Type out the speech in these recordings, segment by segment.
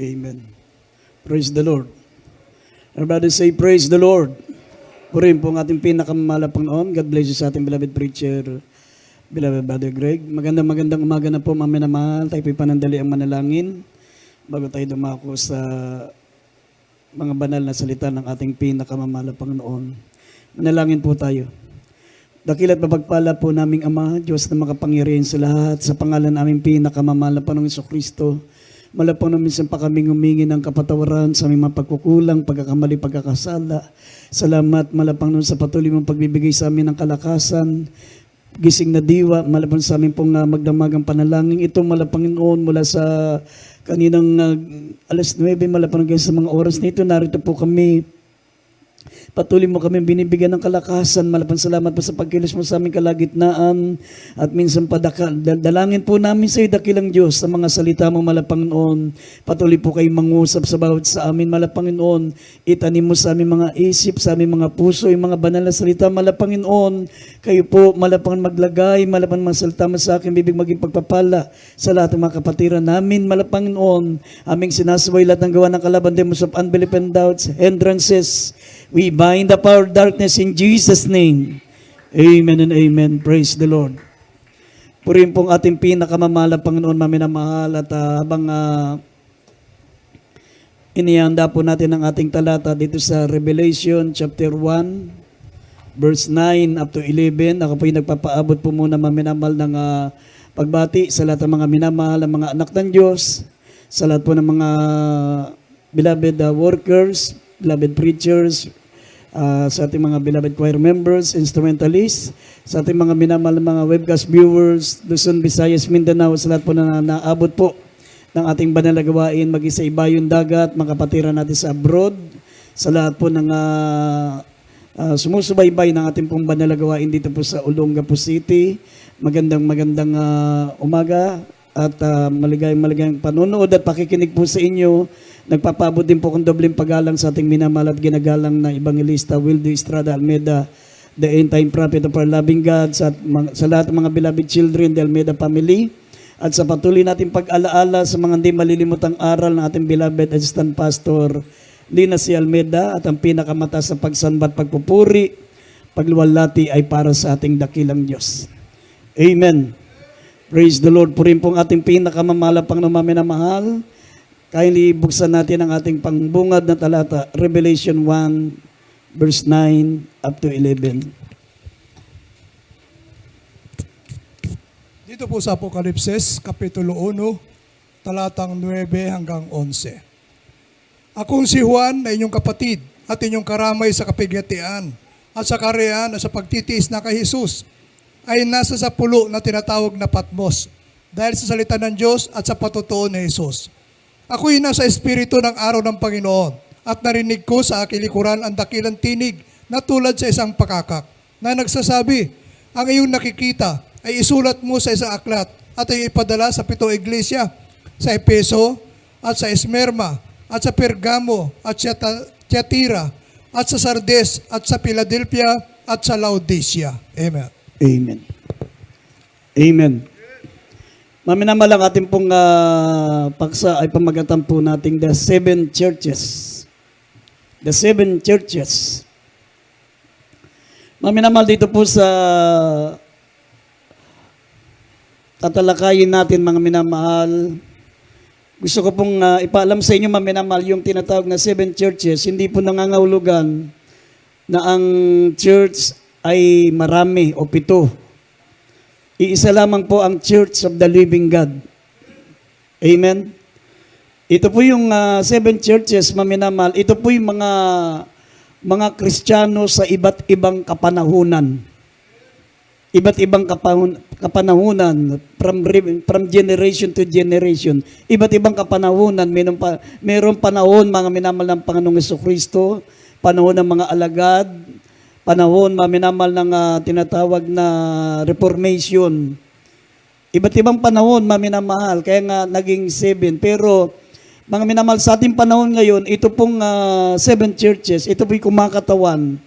Amen. Praise the Lord. Everybody say, praise the Lord. Purihin po ang ating pinakamamahal na Panginoon. God bless you sa ating beloved preacher, beloved Brother Greg. Magandang umaga na po, mga minamahal. Tayo po'y panandali ang manalangin bago tayo dumako sa mga banal na salita ng ating pinakamamahal na Panginoon. Manalangin po tayo. Dakila't mapagpala po naming Ama, Diyos na makapangyarihan sa lahat, sa pangalan naming pinakamamahal na Panginoong Jesucristo. Malapang na minsan pa kaming humingi ng kapatawaran sa aming mga pagkukulang, pagkakamali, pagkakasala. Salamat, malapang nun sa patuloy mong pagbibigay sa amin ng kalakasan, gising na diwa, malapang sa amin pong magdamagang panalangin. Ito malapang noon mula sa kaninang alas 9, malapang sa mga oras na ito, narito po kami. Patuloy mo kami binibigyan ng kalakasan. Malapan salamat po sa pagkilos mo sa aming kalagitnaan. At minsan pa dalangin po namin sa iyo, dakilang Diyos, sa mga salita mo, Malapanginoon. Patuloy po kayo mangusap sa bawat sa amin, Malapanginoon. Itanim mo sa aming mga isip, sa aming mga puso, yung mga banal na salita, Malapanginoon. Kayo po, Malapang maglagay, Malapang mga salita mo sa akin, bibig maging pagpapala sa lahat ng mga kapatiran namin, Malapanginoon. Aming sinasaway lahat ng gawa ng kalaban, demos of unbelief and doubts, hindrances. We bind the power of darkness in Jesus' name. Amen and amen. Praise the Lord. Purihin pong ating pinakamamahal na Panginoon, maminamahal, at habang inihanda po natin ang ating talata dito sa Revelation chapter 1, verse 9 up to 11. Ako po yung nagpapaabot po muna, maminamahal, ng pagbati sa lahat ng mga minamahal, ng mga anak ng Diyos, sa lahat po ng mga beloved workers, beloved preachers, sa ating mga beloved choir members, instrumentalists, sa ating mga minamahal mga webcast viewers, Luzon, Visayas, Mindanao, sa lahat po na naabot po ng ating banal na gawain, mag-isa ibayong dagat, mga kapatiran natin sa abroad, sa lahat po ng sumusubaybay ng ating pong banal na gawain dito po sa Olongapo City. Magandang umaga at maligayang panonood at pakikinig po sa inyo. Nagpapabot din po kung dobleng paggalang sa ating minamahal at ginagalang na Evangelista Wildo Estrada Almeida, the end-time prophet of our loving God, sa lahat ng mga beloved children, the Almeida family, at sa patuloy natin pag-alaala sa mga hindi malilimutang aral ng ating beloved Assistant Pastor Lina C. Almeida, at ang pinakamataas sa pagsambat, pagpupuri, pagluwalhati ay para sa ating dakilang Diyos. Amen. Praise the Lord. Purin pong ating pinakamamahal pang minamahal. Kindly buksan natin ang ating pangbungad na talata, Revelation 1, verse 9 up to 11. Dito po sa Apokalipsis, Kapitulo 1, talatang 9 hanggang 11. Akong si Juan na inyong kapatid at inyong karamay sa kapighatian at sa karehan at sa pagtitiis na kay Jesus ay nasa sa pulo na tinatawag na Patmos dahil sa salita ng Diyos at sa patutuo ni Jesus. Ako'y nasa espiritu ng araw ng Panginoon at narinig ko sa aking likuran ang dakilang tinig na tulad sa isang pakakak na nagsasabi, ang iyong nakikita ay isulat mo sa isang aklat at ay ipadala sa 7 iglesia, sa Epeso at sa Esmerma at sa Pergamo at sa Tiatira at sa Sardes at sa Philadelphia at sa Laodicea. Amen. Amen. Amen. Maminamahal ang ating pong paksa ay pamagatan po nating the 7 churches. The 7 churches. Maminamahal dito po sa tatalakayin natin, mga minamahal. Gusto ko pong ipaalam sa inyo, maminamahal, yung tinatawag na 7 churches, hindi po nangangahulugan na ang church ay marami o 7. Iisa lamang po ang Church of the Living God. Amen? Ito po yung 7 churches, maminamahal. Ito po yung mga Kristiyano sa iba't ibang kapanahunan. Iba't ibang kapanahunan, from generation to generation. Iba't ibang kapanahunan. Mayroong panahon, mga minamahal ng Panginoong Jesucristo, panahon ng mga alagad, panahon, maminamal ng tinatawag na Reformation. Iba't ibang panahon, maminamahal, kaya nga naging 7. Pero, mga minamahal, sa ating panahon ngayon, ito pong 7 churches, ito po'y kumakatawan,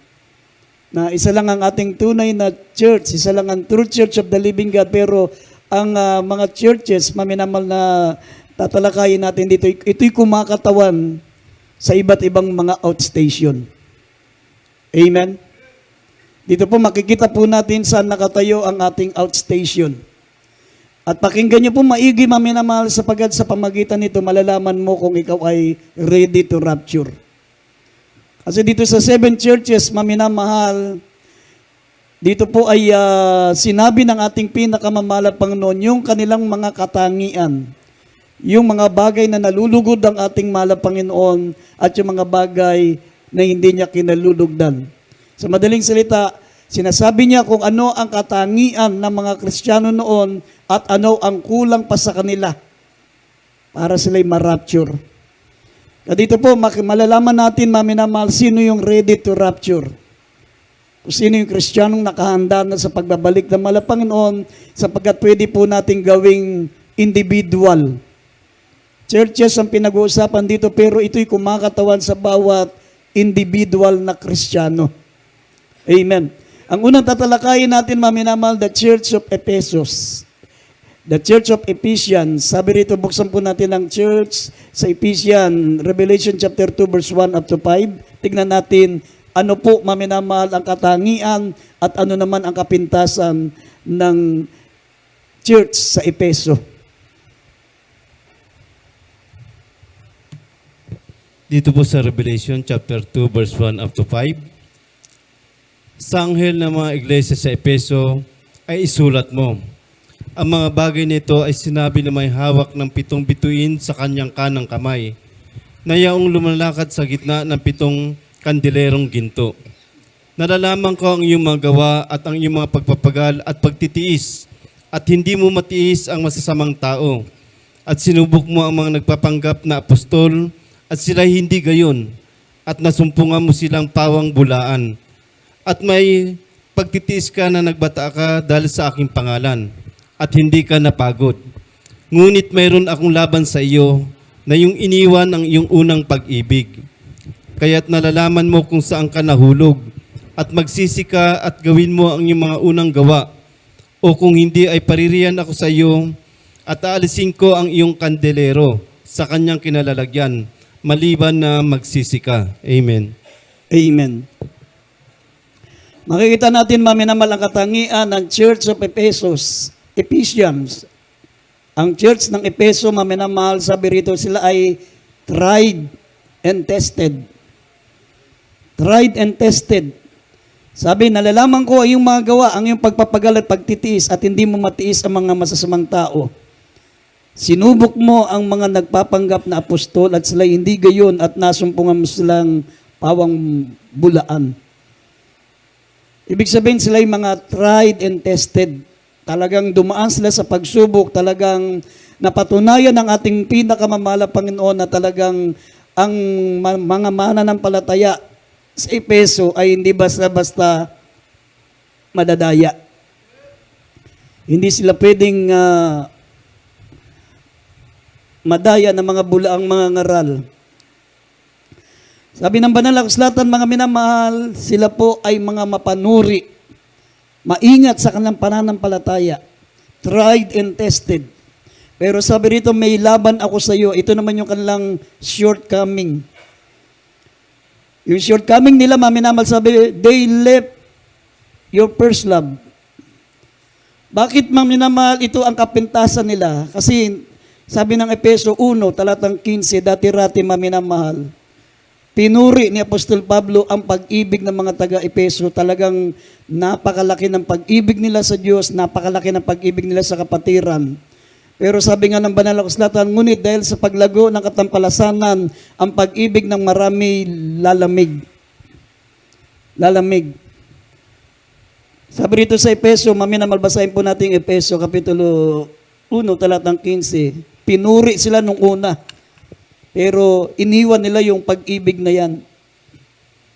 na isa lang ang ating tunay na church, isa lang ang true church of the living God, pero ang mga churches, maminamal na tatalakayin natin dito, ito'y kumakatawan sa iba't ibang mga outstation. Amen? Dito po makikita po natin saan nakatayo ang ating outstation. At pakinggan niyo po maigi, maminamahal, sapagkat sa pamagitan nito malalaman mo kung ikaw ay ready to rapture. Kasi dito sa 7 churches, maminamahal, dito po ay sinabi ng ating pinakamamahalang Panginoon yung kanilang mga katangian, yung mga bagay na nalulugod ang ating mahalang Panginoon at yung mga bagay na hindi niya kinalulugdan. Sa madaling salita, sinasabi niya kung ano ang katangian ng mga Kristiyano noon at ano ang kulang pa sa kanila para sila'y ma-rapture. Dito po, malalaman natin, maminamahal, sino yung ready to rapture. Kung sino yung Kristiyanong nakahanda na sa pagbabalik ng mahalang Panginoon, sapagkat pwede po natin gawing individual. Churches ang pinag-uusapan dito, pero ito'y kumakatawan sa bawat individual na Kristiyano. Amen. Ang unang tatalakayin natin, maminamahal, the Church of Ephesus. The Church of Ephesians. Sabi rito, buksan po natin ang church sa Ephesians, Revelation chapter 2, verse 1 up to 5. Tignan natin, ano po, maminamahal, ang katangian at ano naman ang kapintasan ng church sa Efeso. Dito po sa Revelation chapter 2 verse 1 up to 5. Sa anghel ng mga iglesia sa Efeso ay isulat mo. Ang mga bagay nito ay sinabi na may hawak ng 7 bituin sa kanyang kanang kamay, na yaong lumalakad sa gitna ng 7 kandilerong ginto. Nalalaman ko ang iyong mga gawa at ang iyong mga pagpapagal at pagtitiis, at hindi mo matiis ang masasamang tao. At sinubok mo ang mga nagpapanggap na apostol, at sila hindi gayon, at nasumpungan mo silang pawang bulaan. At may pagtitiis ka na nagbata ka dahil sa aking pangalan, at hindi ka napagod. Ngunit mayroon akong laban sa iyo, na yung iniwan ang iyong unang pag-ibig. Kaya't nalalaman mo kung saan ka nahulog, at magsisi ka at gawin mo ang iyong mga unang gawa. O kung hindi ay paririyan ako sa iyo, at aalisin ko ang iyong kandelero sa kanyang kinalalagyan, maliban na magsisi ka. Amen. Amen. Makikita natin, maminamahal, ang katangian ng Church of Ephesus, Ephesians. Ang church ng Efeso, maminamahal, sabi rito, sila ay tried and tested. Tried and tested. Sabi, nalalaman ko ang iyong mga gawa, ang iyong pagpapagal at pagtitiis, at hindi mo matiis ang mga masasamang tao. Sinubok mo ang mga nagpapanggap na apostol at sila hindi gayon at nasumpungan mo silang pawang bulaan. Ibig sabihin sila yung mga tried and tested. Talagang dumaan sila sa pagsubok, talagang napatunayan ng ating pinakamamahalang Panginoon na talagang ang mga mananampalataya sa Efeso ay hindi basta-basta madadaya. Hindi sila pwedeng madaya ng mga bulaang mga ngaral. Sabi ng banal na kasulatan, mga minamahal, sila po ay mga mapanuri, maingat sa kanilang pananampalataya, tried and tested. Pero sabi rito, may laban ako sa iyo. Ito naman yung kanilang shortcoming. Yung shortcoming nila, maminamahal, sabi, they left your first love. Bakit, maminamahal, ito ang kapintasan nila? Kasi sabi ng Efeso 1, talatang 15, dati-rati, maminamahal, pinuri ni Apostol Pablo ang pag-ibig ng mga taga-Efeso. Talagang napakalaki ng pag-ibig nila sa Diyos, napakalaki ng pag-ibig nila sa kapatiran. Pero sabi nga ng banal na kasulatan, ngunit dahil sa paglago ng katampalasanan, ang pag-ibig ng marami lalamig. Lalamig. Sabi rito sa Efeso, maminamahal, basahin po natin Efeso, kapitulo 1, talatang 15. Pinuri sila nung una. Pero iniwan nila yung pag-ibig na yan.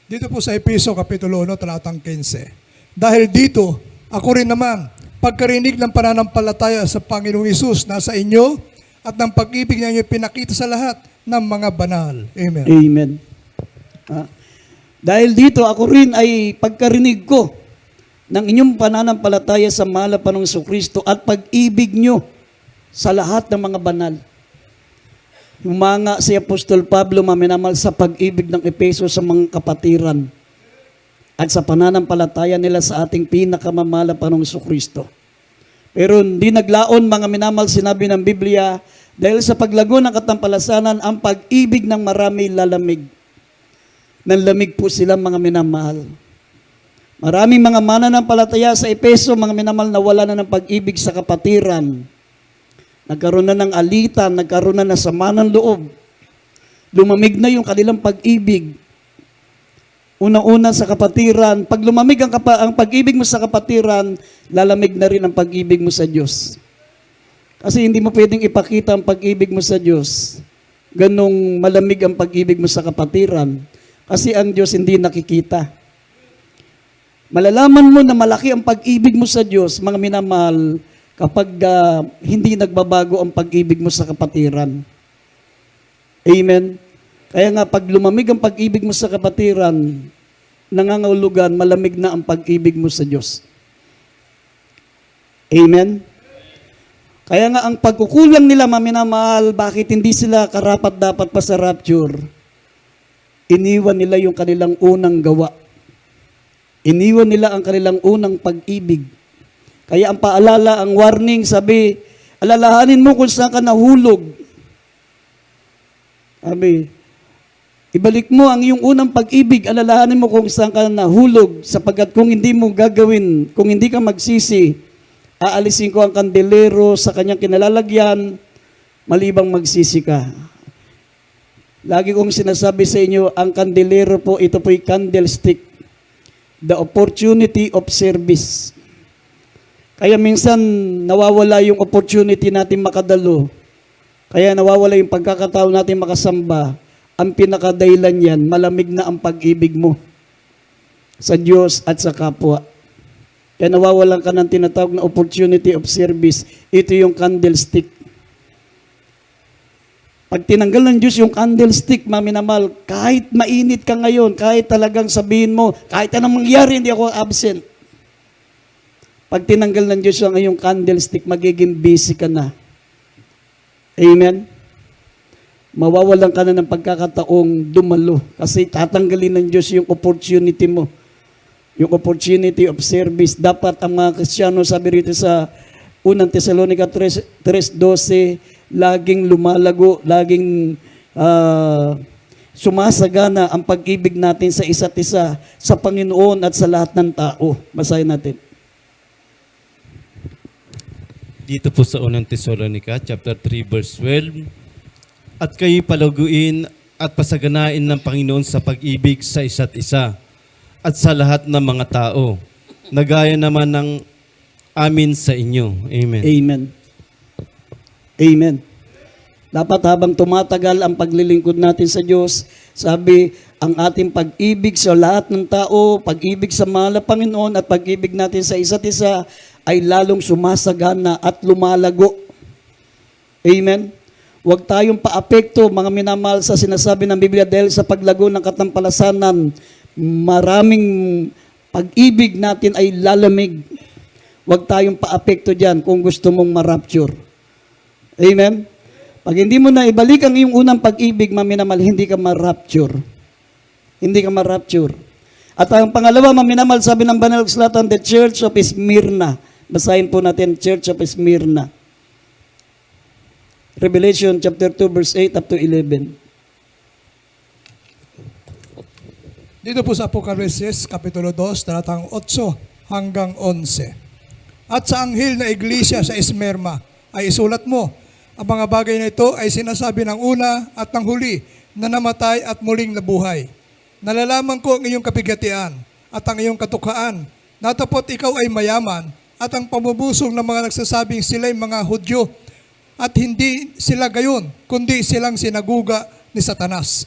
Dito po sa Efeso Kapitulo 1, talatang 15. Dahil dito, ako rin naman, pagkarinig ng pananampalataya sa Panginoong Hesus nasa inyo at ng pag-ibig niya inyo pinakita sa lahat ng mga banal. Amen. Amen. Dahil dito, ako rin ay pagkarinig ko ng inyong pananampalataya sa mahal na Panginoong Kristo at pag-ibig nyo sa lahat ng mga banal. Humanga si Apostol Pablo, mga minamahal, sa pag-ibig ng Epeso sa mga kapatiran at sa pananampalataya nila sa ating pinakamamahal na Panginoong Jesucristo. Pero hindi naglaon, mga minamahal, sinabi ng Biblia, dahil sa paglago ng katampalasanan, ang pag-ibig ng marami lalamig. Nanlamig po sila, mga minamahal. Maraming mga mananampalataya sa Epeso, mga minamahal, nawala na ng pag-ibig sa kapatiran. Nagkaroon na ng alitan, nagkaroon na ng sama ng loob. Lumamig na yung kanilang pag-ibig. Una-una sa kapatiran, pag lumamig ang pag-ibig mo sa kapatiran, lalamig na rin ang pag-ibig mo sa Diyos. Kasi hindi mo pwedeng ipakita ang pag-ibig mo sa Diyos. Ganong malamig ang pag-ibig mo sa kapatiran. Kasi ang Diyos hindi nakikita. Malalaman mo na malaki ang pag-ibig mo sa Diyos, mga minamahal, kapag hindi nagbabago ang pag-ibig mo sa kapatiran. Amen? Kaya nga, pag lumamig ang pag-ibig mo sa kapatiran, nangangahulugan, malamig na ang pag-ibig mo sa Diyos. Amen? Kaya nga, ang pagkukulang nila, maminamahal, bakit hindi sila karapat-dapat pa sa rapture? Iniwan nila yung kanilang unang gawa. Iniwan nila ang kanilang unang pag-ibig. Kaya ang paalala, ang warning, sabi, alalahanin mo kung saan ka nahulog. Sabi, ibalik mo ang iyong unang pag-ibig, alalahanin mo kung saan ka nahulog, sapagkat kung hindi mo gagawin, kung hindi ka magsisi, aalisin ko ang kandelero sa kanyang kinalalagyan, malibang magsisi ka. Lagi kong sinasabi sa inyo, ang kandelero po, ito po'y candlestick, the opportunity of service. Kaya minsan nawawala yung opportunity natin makadalo. Kaya nawawala yung pagkakataon natin makasamba. Ang pinakadahilan yan, malamig na ang pag-ibig mo sa Diyos at sa kapwa. Kaya nawawalan ka ng tinatawag na opportunity of service. Ito yung candlestick. Pag tinanggal ng Diyos yung candlestick, maminamal, kahit mainit ka ngayon, kahit talagang sabihin mo, kahit anong mangyari, hindi ako absent. Pag tinanggal ng Diyos ang iyong candlestick, magiging busy ka na. Amen? Mawawalan ka na ng pagkakataong dumalo kasi tatanggalin ng Diyos yung opportunity mo. Yung opportunity of service. Dapat ang mga Kristiyano, sabi rito sa 1 Thessalonica 3:12, laging lumalago, laging sumasagana ang pag-ibig natin sa isa't isa, sa Panginoon at sa lahat ng tao. Basahin natin. Dito po sa 1 Thessalonica, chapter 3, verse 12, at kayo palaguin at pasaganain ng Panginoon sa pag-ibig sa isa't isa at sa lahat ng mga tao, na gaya naman ng amin sa inyo. Amen. Amen. Amen. Dapat habang tumatagal ang paglilingkod natin sa Diyos, sabi, ang ating pag-ibig sa lahat ng tao, pag-ibig sa mahal na Panginoon at pag-ibig natin sa isa't isa ay lalong sumasagana at lumalago. Amen? Huwag tayong paapekto, mga minamahal, sa sinasabi ng Biblia dahil sa paglago ng katampalasanan, maraming pag-ibig natin ay lalamig. Huwag tayong paapekto dyan kung gusto mong ma-rapture. Amen? Pag hindi mo na ibalik ang iyong unang pag-ibig, maminamal, hindi ka ma-rapture. Hindi ka ma-rapture. At ang pangalawa, maminamal, sabi ng Banal na Kasulatan, the Church of Smyrna. Basahin po natin, Church of Smyrna. Revelation chapter 2, verse 8 up to 11. Dito po sa Apokalipsis, Kapitulo 2, talatang 8 hanggang 11. At sa anghel na iglesia sa Smyrna ay isulat mo, ang mga bagay na ito ay sinasabi ng una at ng huli na namatay at muling nabuhay. Nalalaman ko ang iyong kapigatian at ang iyong katukhaan. Natapot ikaw ay mayaman at ang pamubusong ng mga nagsasabing sila'y mga Hudyo at hindi sila gayon, kundi silang sinaguga ni Satanas.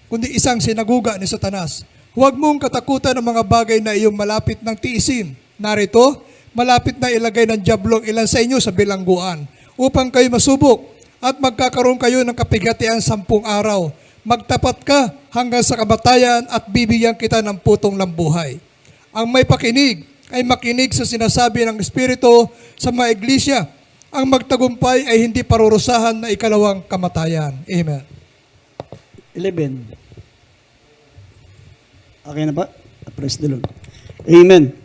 Kundi isang sinaguga ni Satanas. Huwag mong katakutan ang mga bagay na iyong malapit ng tiisin. Narito, malapit na ilagay ng diablong ilan sa inyo sa bilangguan upang kayo masubok at magkakaroon kayo ng kapigatian 10 araw. Magtapat ka hanggang sa kamatayan at bibigyan kita ng putong lambuhay. Ang may pakinig ay makinig sa sinasabi ng Espiritu sa mga iglesia. ang magtagumpay ay hindi parurusahan na ikalawang kamatayan. Amen. 11. Okay na ba? Praise the Lord. Amen.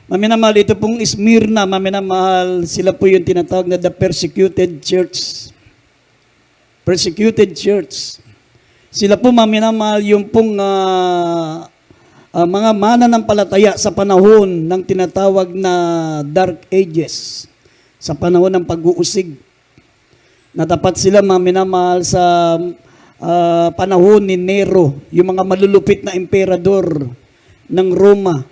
Maminamahal, ito pong Smyrna, maminamahal, sila po yung tinatawag na the persecuted church. Persecuted church. Sila po, maminamahal, yung pong mga mananampalataya sa panahon ng tinatawag na Dark Ages, sa panahon ng pag-uusig. Natapat sila, maminamahal, sa panahon ni Nero, yung mga malulupit na emperador ng Roma.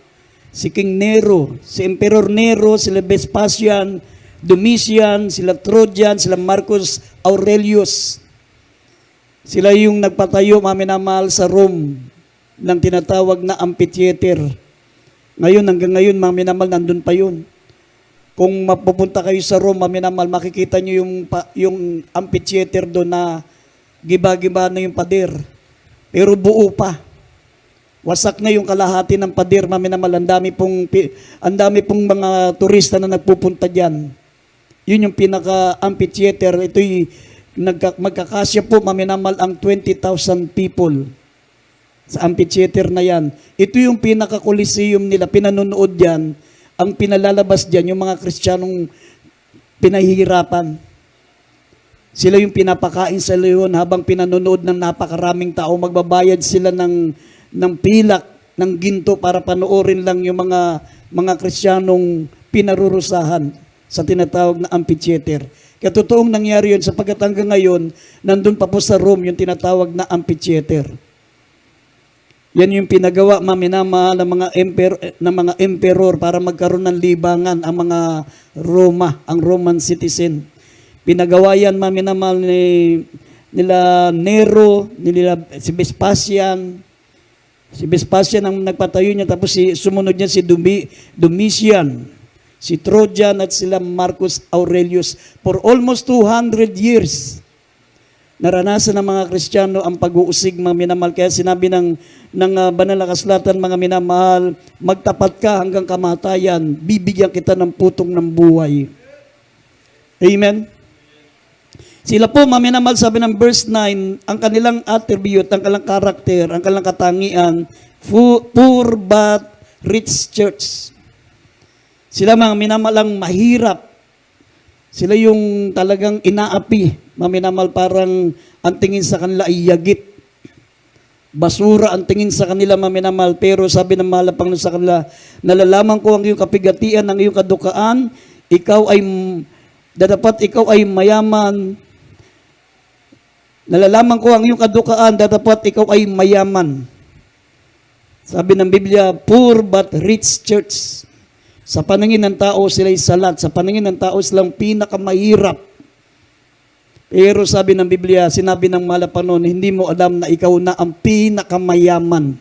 Si King Nero, si Emperor Nero, sila Vespasian, Domitian, sila Trojan, sila Marcus Aurelius. Sila yung nagpatayo, maminamahal, sa Rome ng tinatawag na amphitheater. Ngayon, hanggang ngayon, maminamahal, nandun pa yun. Kung mapupunta kayo sa Rome, maminamahal, makikita nyo yung amphitheater doon na giba-giba na yung pader. Pero buo pa. Wasak na yung kalahati ng pader, maminamahal. Ang dami pong mga turista na nagpupunta diyan. Yun yung pinaka-amphitheater. Ito'y magkakasya po, maminamahal, ang 20,000 people sa amphitheater na yan. Ito yung pinaka-coliseum nila. Pinanonood yan. Ang pinalalabas diyan, yung mga Kristiyanong pinahihirapan. Sila yung pinapakain sa leon habang pinanonood ng napakaraming tao. Magbabayad sila ng pilak, ng ginto para panoorin lang yung mga Kristiyanong pinarurusahan sa tinatawag na amphitheater. Kaya totoong nangyari yun sapagkat hanggang ngayon, nandun pa po sa Rome yung tinatawag na amphitheater. Yan yung pinagawa, maminamahal, ng mga emperor para magkaroon ng libangan ang mga ang Roman citizen. Pinagawa yan, maminamahal, nila Nero, si Vespasian. Si Vespasian ang nagpatayo niya, tapos sumunod niya si Domitian, si Trojan, at sila Marcus Aurelius. For almost 200 years, naranasan ng mga Kristiyano ang pag-uusig, mga minamahal. Kaya sinabi ng banal na kasulatan, mga minamahal, magtapat ka hanggang kamatayan, bibigyan kita ng putong ng buhay. Amen? Sila po, maminamahal, sabi ng verse 9, ang kanilang attribute, ang kanilang karakter, ang kanilang katangian, poor but rich church. Sila, mga minamalang, mahirap. Sila yung talagang inaapi. Maminamahal, parang ang tingin sa kanila ay yagit. Basura ang tingin sa kanila, maminamahal. Pero sabi ng mahal na Panginoon sa kanila, nalalaman ko ang iyong kapigatian, ang iyong kadukaan, ikaw ay mayaman. Nalalaman ko ang iyong kadukaan, dapat ikaw ay mayaman. Sabi ng Biblia, poor but rich church. Sa paningin ng tao, sila'y salat. Sa paningin ng tao, silang pinakamahirap. Pero sabi ng Biblia, sinabi ng mahal na Panginoon, hindi mo alam na ikaw na ang pinakamayaman.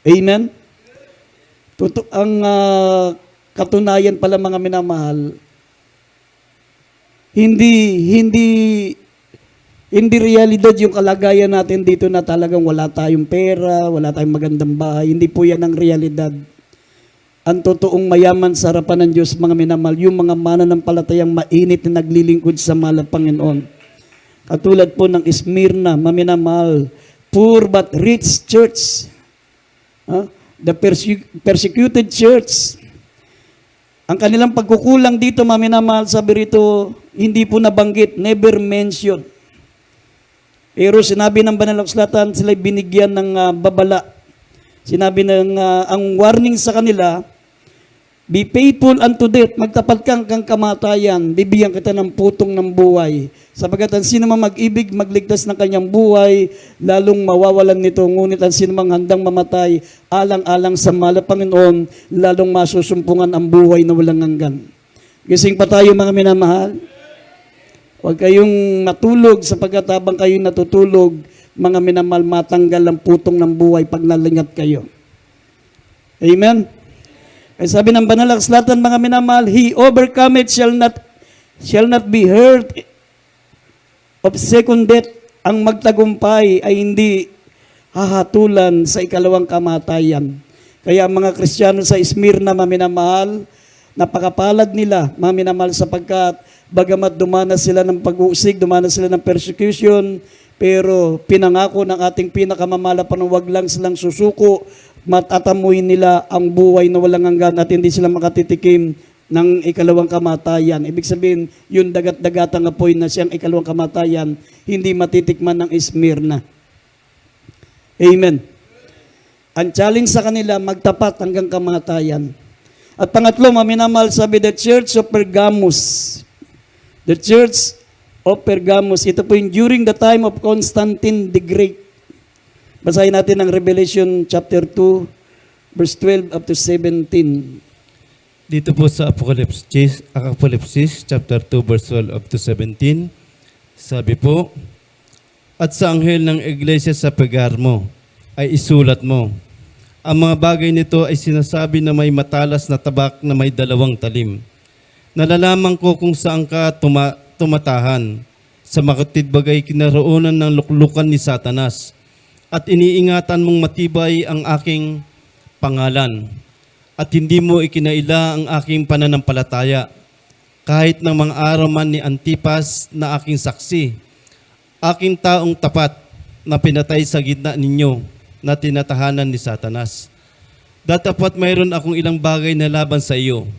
Amen? Ang katunayan pala, mga minamahal, hindi realidad yung kalagayan natin dito na talagang wala tayong pera, wala tayong magandang bahay. Hindi po yan ang realidad. Ang totoong mayaman sa harapan ng Diyos, mga minamahal, yung mga mananampalatayang mainit na naglilingkod sa mahal na Panginoon. Katulad po ng Smyrna, maminamahal, poor but rich church. The persecuted church. Ang kanilang pagkukulang dito, maminamahal, sabi rito, hindi po nabanggit, never mentioned. Pero sinabi ng banal na kasulatan, sila binigyan ng babala. Sinabi ang warning sa kanila, be faithful unto death, magtapat kang kamatayan, bibigyan kita ng putong ng buhay. Sapagat ang sino mang mag-ibig, magligtas ng kanyang buhay, lalong mawawalan nito. Ngunit ang sino mang handang mamatay, alang-alang sa mahal na Panginoon, lalong masusumpungan ang buhay na walang hanggan. Gising pa tayo, mga minamahal. Huwag kayong matulog sapagkat habang kayong natutulog, mga minamahal, matanggal ang putong ng buhay pag nalingat kayo. Amen? Kaya sabi ng banal na kasulatan, mga minamahal, he overcome it shall not be hurt of second death. Ang magtagumpay ay hindi hahatulan sa ikalawang kamatayan. Kaya mga Kristiyano sa Smyrna, mga minamahal, Napakapalad nila, mga minamahal, sapagkat bagamat dumanas sila ng pag-uusig, dumanas sila ng persecution, pero pinangako ng ating pinakamamalapan na wag lang silang susuko, matatamuin nila ang buhay na walang hanggan at hindi sila makatitikim ng ikalawang kamatayan. Ibig sabihin, yung dagat-dagatang apoy na siyang ikalawang kamatayan, hindi matitikman ng Smyrna. Amen. Ang challenge sa kanila, magtapat hanggang kamatayan. At pangatlo, maminamahal, sabi, the Church of Pergamos. The Church of Pergamos. Ito po yung during the time of Constantine the Great. Basahin natin ang Revelation chapter 2, verse 12 up to 17. Dito po sa Apocalypse chapter 2 verse 12 up to 17, sabi po, at sa anghel ng iglesia sa Pergamo ay isulat mo, ang mga bagay nito ay sinasabi na may matalas na tabak na may 2 talim. Nalalaman ko kung saan ka tumatahan, sa makatidbagay kinaroonan ng luklukan ni Satanas, at iniingatan mong matibay ang aking pangalan, at hindi mo ikinaila ang aking pananampalataya, kahit ng mga araw man ni Antipas na aking saksi, aking taong tapat na pinatay sa gitna ninyo na tinatahanan ni Satanas. Datapat mayroon akong ilang bagay na laban sa iyo,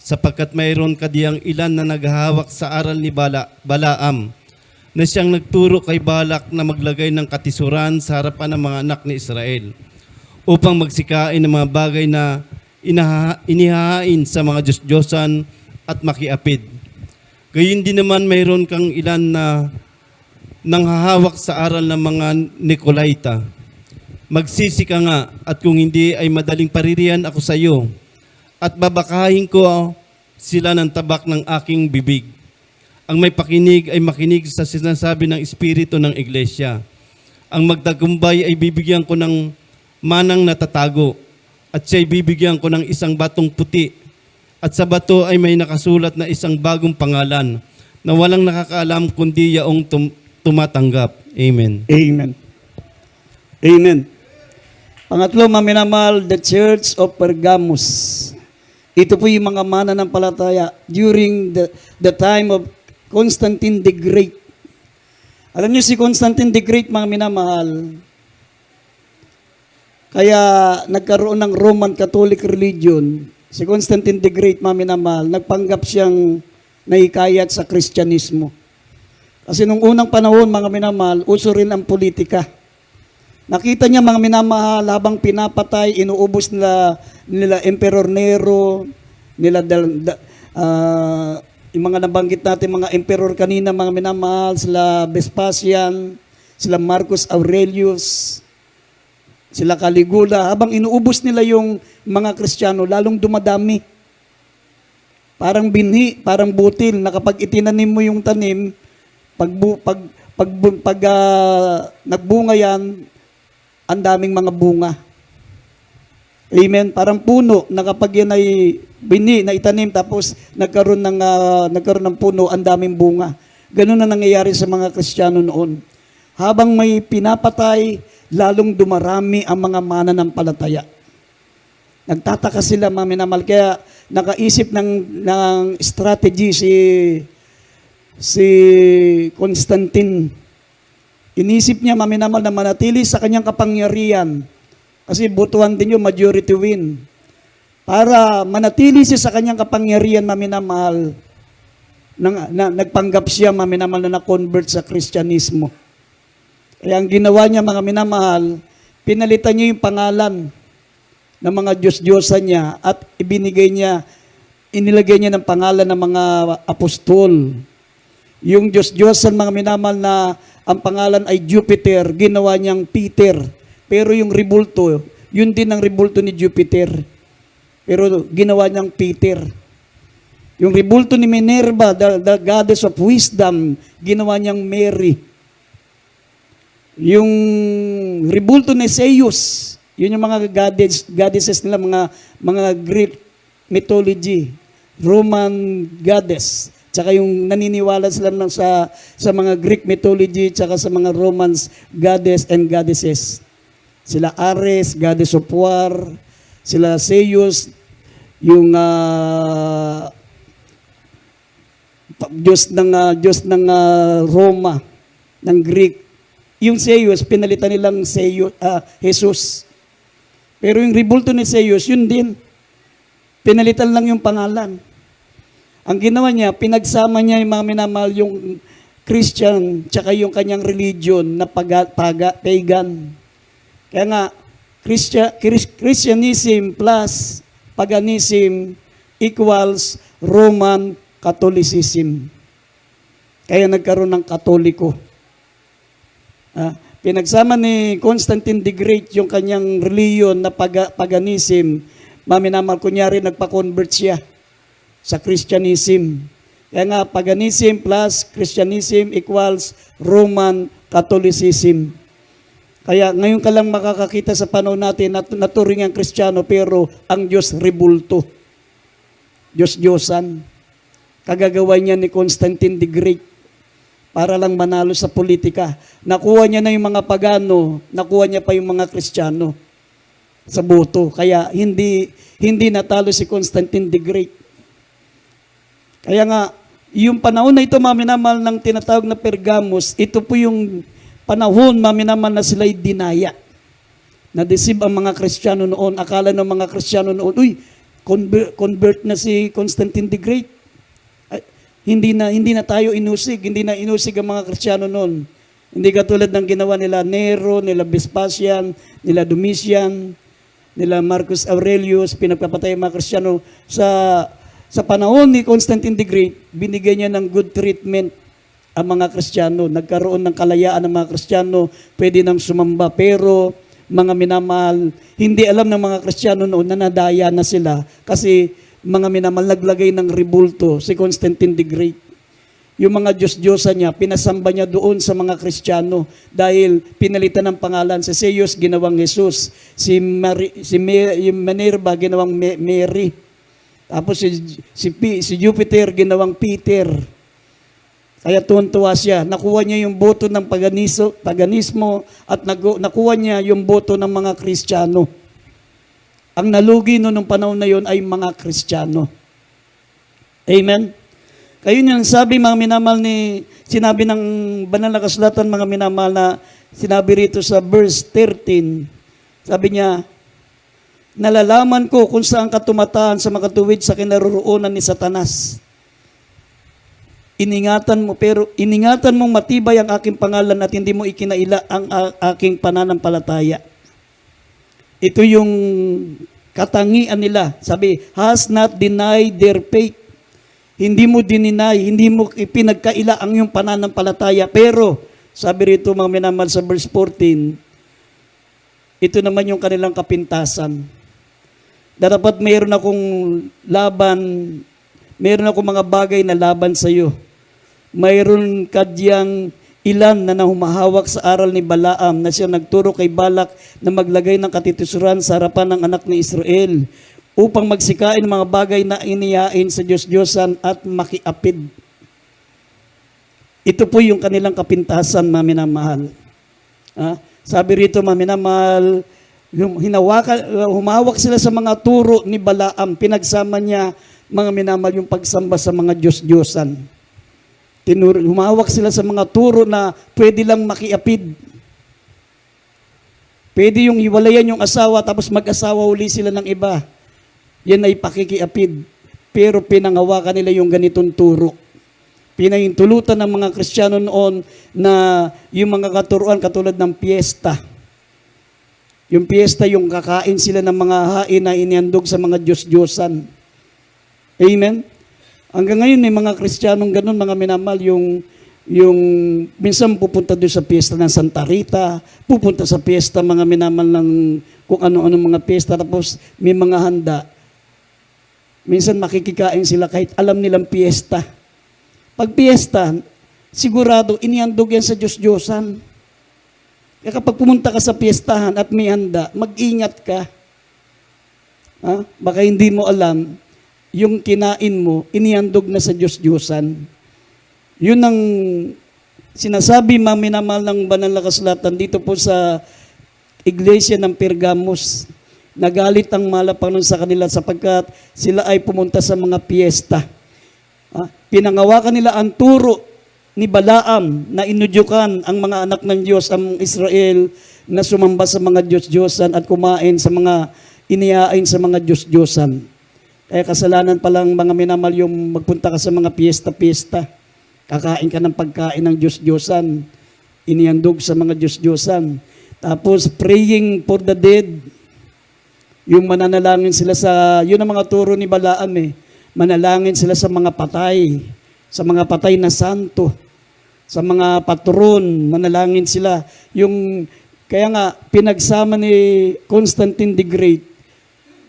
sapagkat mayroon ka diyang ilan na naghahawak sa aral ni Balaam, na siyang nagturo kay Balak na maglagay ng katisuran sa harapan ng mga anak ni Israel, upang magsikain ng mga bagay na inihahain sa mga Diyos-Diyosan at makiapid. Gayun din naman mayroon kang ilan na nanghahawak sa aral ng mga Nicolaita. Magsisi ka nga, at kung hindi ay madaling paririyan ako sa iyo, at babakahin ko sila ng tabak ng aking bibig. Ang may pakinig ay makinig sa sinasabi ng Espiritu ng Iglesia. Ang magtagumpay ay bibigyan ko ng manang natatago, at siya'y bibigyan ko ng isang batong puti, at sa bato ay may nakasulat na isang bagong pangalan na walang nakakaalam kundi yaong tumatanggap. Amen. Amen. Amen. Pangatlo, maminamahal, the Church of Pergamos. Ito po yung mga mananampalataya during the time of Constantine the Great. Alam niyo si Constantine the Great, mga minamahal, kaya nagkaroon ng Roman Catholic religion. Si Constantine the Great, mga minamahal, nagpanggap siyang nahikayat sa Kristyanismo. Kasi nung unang panahon, mga minamahal, uso rin ang politika. Nakita niya, mga minamahal, habang pinapatay, inuubos nila Emperor Nero, yung mga nabanggit natin, mga emperor kanina, mga minamahal, sila Vespasian, sila Marcus Aurelius, sila Caligula. Habang inuubos nila yung mga Kristiyano, lalong dumadami. Parang binhi, parang butil, na kapag itinanim mo yung tanim, pag nagbunga yan, ang daming mga bunga. Amen. Parang puno na kapag yan ay bini na itanim tapos nagkaroon ng puno, ang daming bunga. Ganun na nangyayari sa mga Kristiyano noon. Habang may pinapatay, lalong dumarami ang mga mananampalataya. Nagtataka sila, mga minamahal. Kaya nakaisip ng strategy si Constantine. Inisip niya, mga minamahal, na manatili sa kanyang kapangyarihan. Kasi butuan din yung majority win. Para manatili siya sa kanyang kapangyarihan, mga minamahal, nagpanggap siya, mga minamahal, na na-convert sa Kristyanismo. Kaya ang ginawa niya, mga minamahal, pinalitan niya yung pangalan ng mga Diyos-Diyosan niya at inilagay niya ng pangalan ng mga apostol. Yung Diyos-Diyosan, mga minamahal, na ang pangalan ay Jupiter, ginawa niyang Peter. Pero yung rebulto, yun din ang rebulto ni Jupiter. Pero ginawa niyang Peter. Yung rebulto ni Minerva, the goddess of wisdom, ginawa niyang Mary. Yung rebulto ni Zeus, yun yung mga goddesses nila, mga Greek mythology, Roman goddess. Tsaka yung naniniwala sila sa mga Greek mythology, tsaka sa mga Romans goddess and goddesses. Sila Ares, goddess of war, sila Zeus, yung Roma, ng Greek. Yung Zeus, pinalitan nilang Jesus. Pero yung rebulto ni Zeus, yun din. Pinalitan lang yung pangalan. Ang ginawa niya, pinagsama niya yung mga minamahal yung Christian, tsaka yung kanyang religion na pagan. Kaya nga, Christianism plus paganism equals Roman Catholicism. Kaya nagkaroon ng Katoliko. Pinagsama ni Constantine the Great yung kanyang reliyon na paganism, maminamal kunyari nagpa-convert siya sa Christianism. Kaya nga, paganism plus Christianism equals Roman Catholicism. Kaya ngayon ka lang makakakita sa panahon natin na naturing ang Kristiyano pero ang Diyos rebulto. Diyos-Diyosan. Kagagawa niya ni Constantine the Great para lang manalo sa politika. Nakuha niya na yung mga pagano, nakuha niya pa yung mga Kristiyano sa boto. Kaya hindi natalo si Constantine the Great. Kaya nga, yung panahon na ito, maminamal ng tinatawag na Pergamos, ito po yung panahon, maminamal na sila'y dinaya. Na-deceive ang mga Kristiyano noon. Akala ng mga Kristiyano noon, convert na si Constantine the Great. Hindi na tayo inusig. Hindi na inusig ang mga Kristiyano noon. Hindi katulad ng ginawa nila Nero, nila Vespasian, nila Domitian, nila Marcus Aurelius, pinagpapatay ang mga Kristiyano. Sa panahon ni Constantine the Great, binigyan niya ng good treatment ang mga Kristiyano. Nagkaroon ng kalayaan ang mga Kristiyano, pwede nang sumamba. Pero mga minamahal, hindi alam ng mga Kristiyano noon na nadaya na sila kasi mga minamahal naglagay ng rebulto si Constantine the Great. Yung mga Diyos-Diyosa niya, pinasamba niya doon sa mga Kristiyano dahil pinalitan ng pangalan. Si Zeus, ginawang Jesus. Si Minerva, ginawang Mary. Tapos si Jupiter, ginawang Peter. Kaya tuwan-tuwa siya. Nakuha niya yung boto ng paganismo at nakuha niya yung boto ng mga Kristiyano. Ang nalugi noong panahon na yon ay mga Kristiyano. Amen? Kayo niyang sabi, mga minamal sinabi ng banal na kasulatan, mga minamal na sinabi rito sa verse 13. Sabi niya, nalalaman ko kung saan ka tumataan sa makatuwid sa kinaroroonan ni Satanas. Iningatan mong matibay ang aking pangalan at hindi mo ikinaila ang aking pananampalataya. Ito yung katangian nila. Sabi, has not denied their faith. Hindi mo dininay, hindi mo ipinagkaila ang iyong pananampalataya. Pero, sabi rito mga minamahal sa verse 14, ito naman yung kanilang kapintasan. Dapat mayroon akong laban, mayroon akong mga bagay na laban sa iyo. Mayroon kadyang ilan na humahawak sa aral ni Balaam na siya nagturo kay Balak na maglagay ng katitusuran sa harapan ng anak ni Israel upang magsikain mga bagay na iniyain sa Diyos-Diyosan at makiapid. Ito po yung kanilang kapintasan, mga minamahal. Sabi rito, mga minamahal, humawak sila sa mga turo ni Balaam. Pinagsama niya, mga minamahal, yung pagsamba sa mga Diyos-Diyosan. Humawak sila sa mga turo na pwede lang makiapid. Pwede yung hiwalayan yung asawa tapos mag-asawa uli sila ng iba. Yan ay pakikiapid. Pero pinangawakan nila yung ganitong turo. Pinahintulutan ng mga Kristiyano noon na yung mga katuruan katulad ng piyesta. Yung piyesta, yung kakain sila ng mga hain na inihandog sa mga Diyos-Diyosan. Amen? Hanggang ngayon may mga Kristiyanong ganun, mga minamahal, yung minsan pupunta doon sa piyesta ng Santa Rita, pupunta sa piyesta mga minamahal ng kung ano-ano mga piyesta, tapos may mga handa. Minsan makikikain sila kahit alam nilang piyesta. Pag piyesta, sigurado inihandog yan sa Diyos-Diyosan. Kaya kapag pumunta ka sa piyestahan at may handa, mag-ingat ka. Baka hindi mo alam, yung kinain mo, inihandog na sa Diyos-Diyosan. Yun ang sinasabi, mga minamahal ng banal na kasulatan dito po sa Iglesia ng Pergamos. Nagalit ang Malapanginoon sa kanila sapagkat sila ay pumunta sa mga piyesta. Pinangawakan nila ang turo ni Balaam na inudyukan ang mga anak ng Diyos, ang Israel, na sumamba sa mga Diyos-Diyosan at kumain sa mga iniyain sa mga Diyos-Diyosan. Kaya kasalanan palang mga minamahal yung magpunta ka sa mga piyesta-piyesta. Kakain ka ng pagkain ng Diyos-Diyosan. Inihandog sa mga Diyos-Diyosan. Tapos praying for the dead. Yung mananalangin sila sa, yun ang mga turo ni Balaam eh. Manalangin sila sa mga patay. Sa mga patay na santo. Sa mga patron, manalangin sila. Yung, kaya nga, pinagsama ni Constantine the Great,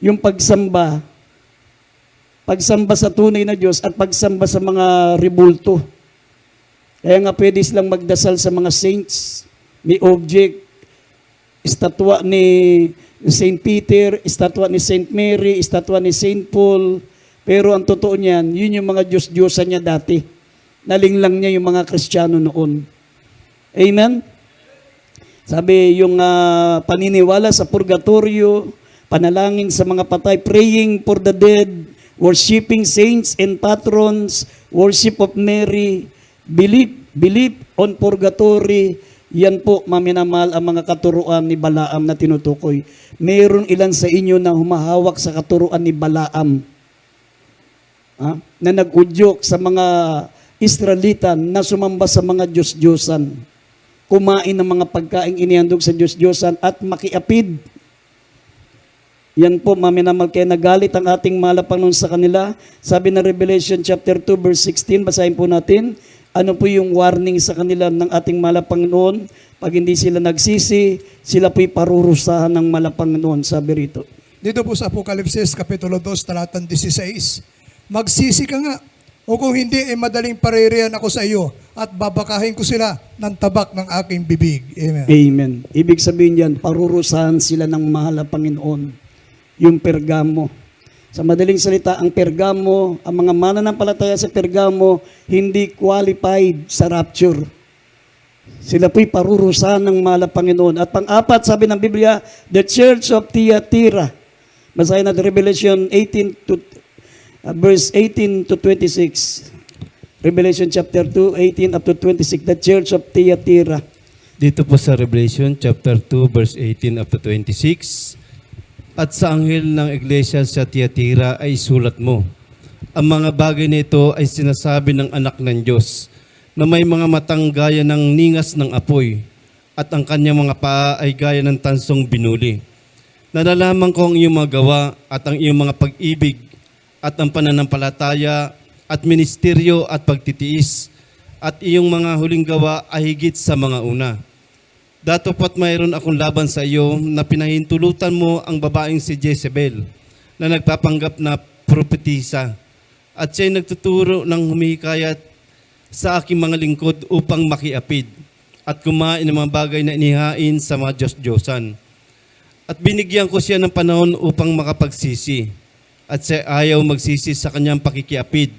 yung pagsamba sa tunay na Diyos at pagsamba sa mga rebulto. Kaya nga pwede silang magdasal sa mga saints, may object, estatwa ni Saint Peter, estatwa ni Saint Mary, estatwa ni Saint Paul. Pero ang totoo niyan, yun yung mga Diyos-Diyosan niya dati. Nalinglang niya yung mga Kristiyano noon. Amen? Sabi yung paniniwala sa purgatorio, panalangin sa mga patay, praying for the dead, worshiping saints and patrons, worship of Mary, belief on purgatory. Yan po, maminamahal, ang mga katuruan ni Balaam na tinutukoy. Mayroon ilan sa inyo na humahawak sa katuruan ni Balaam, na nag-udyok sa mga Israelitan na sumamba sa mga Diyos-Diyosan, kumain ng mga pagkaing inihandog sa Diyos-Diyosan at makiapid. Yan po, maminamahal, kaya nagalit ang ating Malapanginoon sa kanila. Sabi na Revelation chapter 2 verse 16, basahin po natin. Ano po yung warning sa kanila ng ating Malapanginoon? Pag hindi sila nagsisi, sila po'y parurusahan ng Malapanginoon, sabi rito. Dito po sa Apokalipsis, Kapitulo 2, talatang 16, magsisi ka nga, o kung hindi, madaling paririyan ako sa iyo at babakahin ko sila ng tabak ng aking bibig. Amen. Amen. Ibig sabihin yan, parurusahan sila ng mahal na Panginoon. Yung Pergamo. Sa madaling salita, ang Pergamo, ang mga mananampalataya sa Pergamo, hindi qualified sa rapture. Sila po'y parurusahan ng mahal na Panginoon. At pang-apat, sabi ng Biblia, the Church of Thyatira. Basahin natin Revelation 18 to verse 18 to 26. Revelation chapter 2, 18 up to 26. The Church of Thyatira. Dito po sa Revelation chapter 2 verse 18 up to 26. At sa anghel ng iglesia sa Thyatira ay sulat mo. Ang mga bagay nito ay sinasabi ng anak ng Diyos na may mga matang gaya ng ningas ng apoy at ang kanyang mga paa ay gaya ng tansong binuli. Nalalaman ko ang iyong mga gawa at ang iyong mga pag-ibig at ang pananampalataya at ministeryo at pagtitiis at iyong mga huling gawa ay higit sa mga una. Datopat mayroon akong laban sa iyo na pinahintulutan mo ang babaeng si Jezebel na nagpapanggap na propetisa at siya'y nagtuturo ng humihikayat sa aking mga lingkod upang makiapid at kumain ng mga bagay na inihain sa mga Diyos-Diyosan. At binigyan ko siya ng panahon upang makapagsisi at siya ayaw magsisi sa kanyang pakikiapid.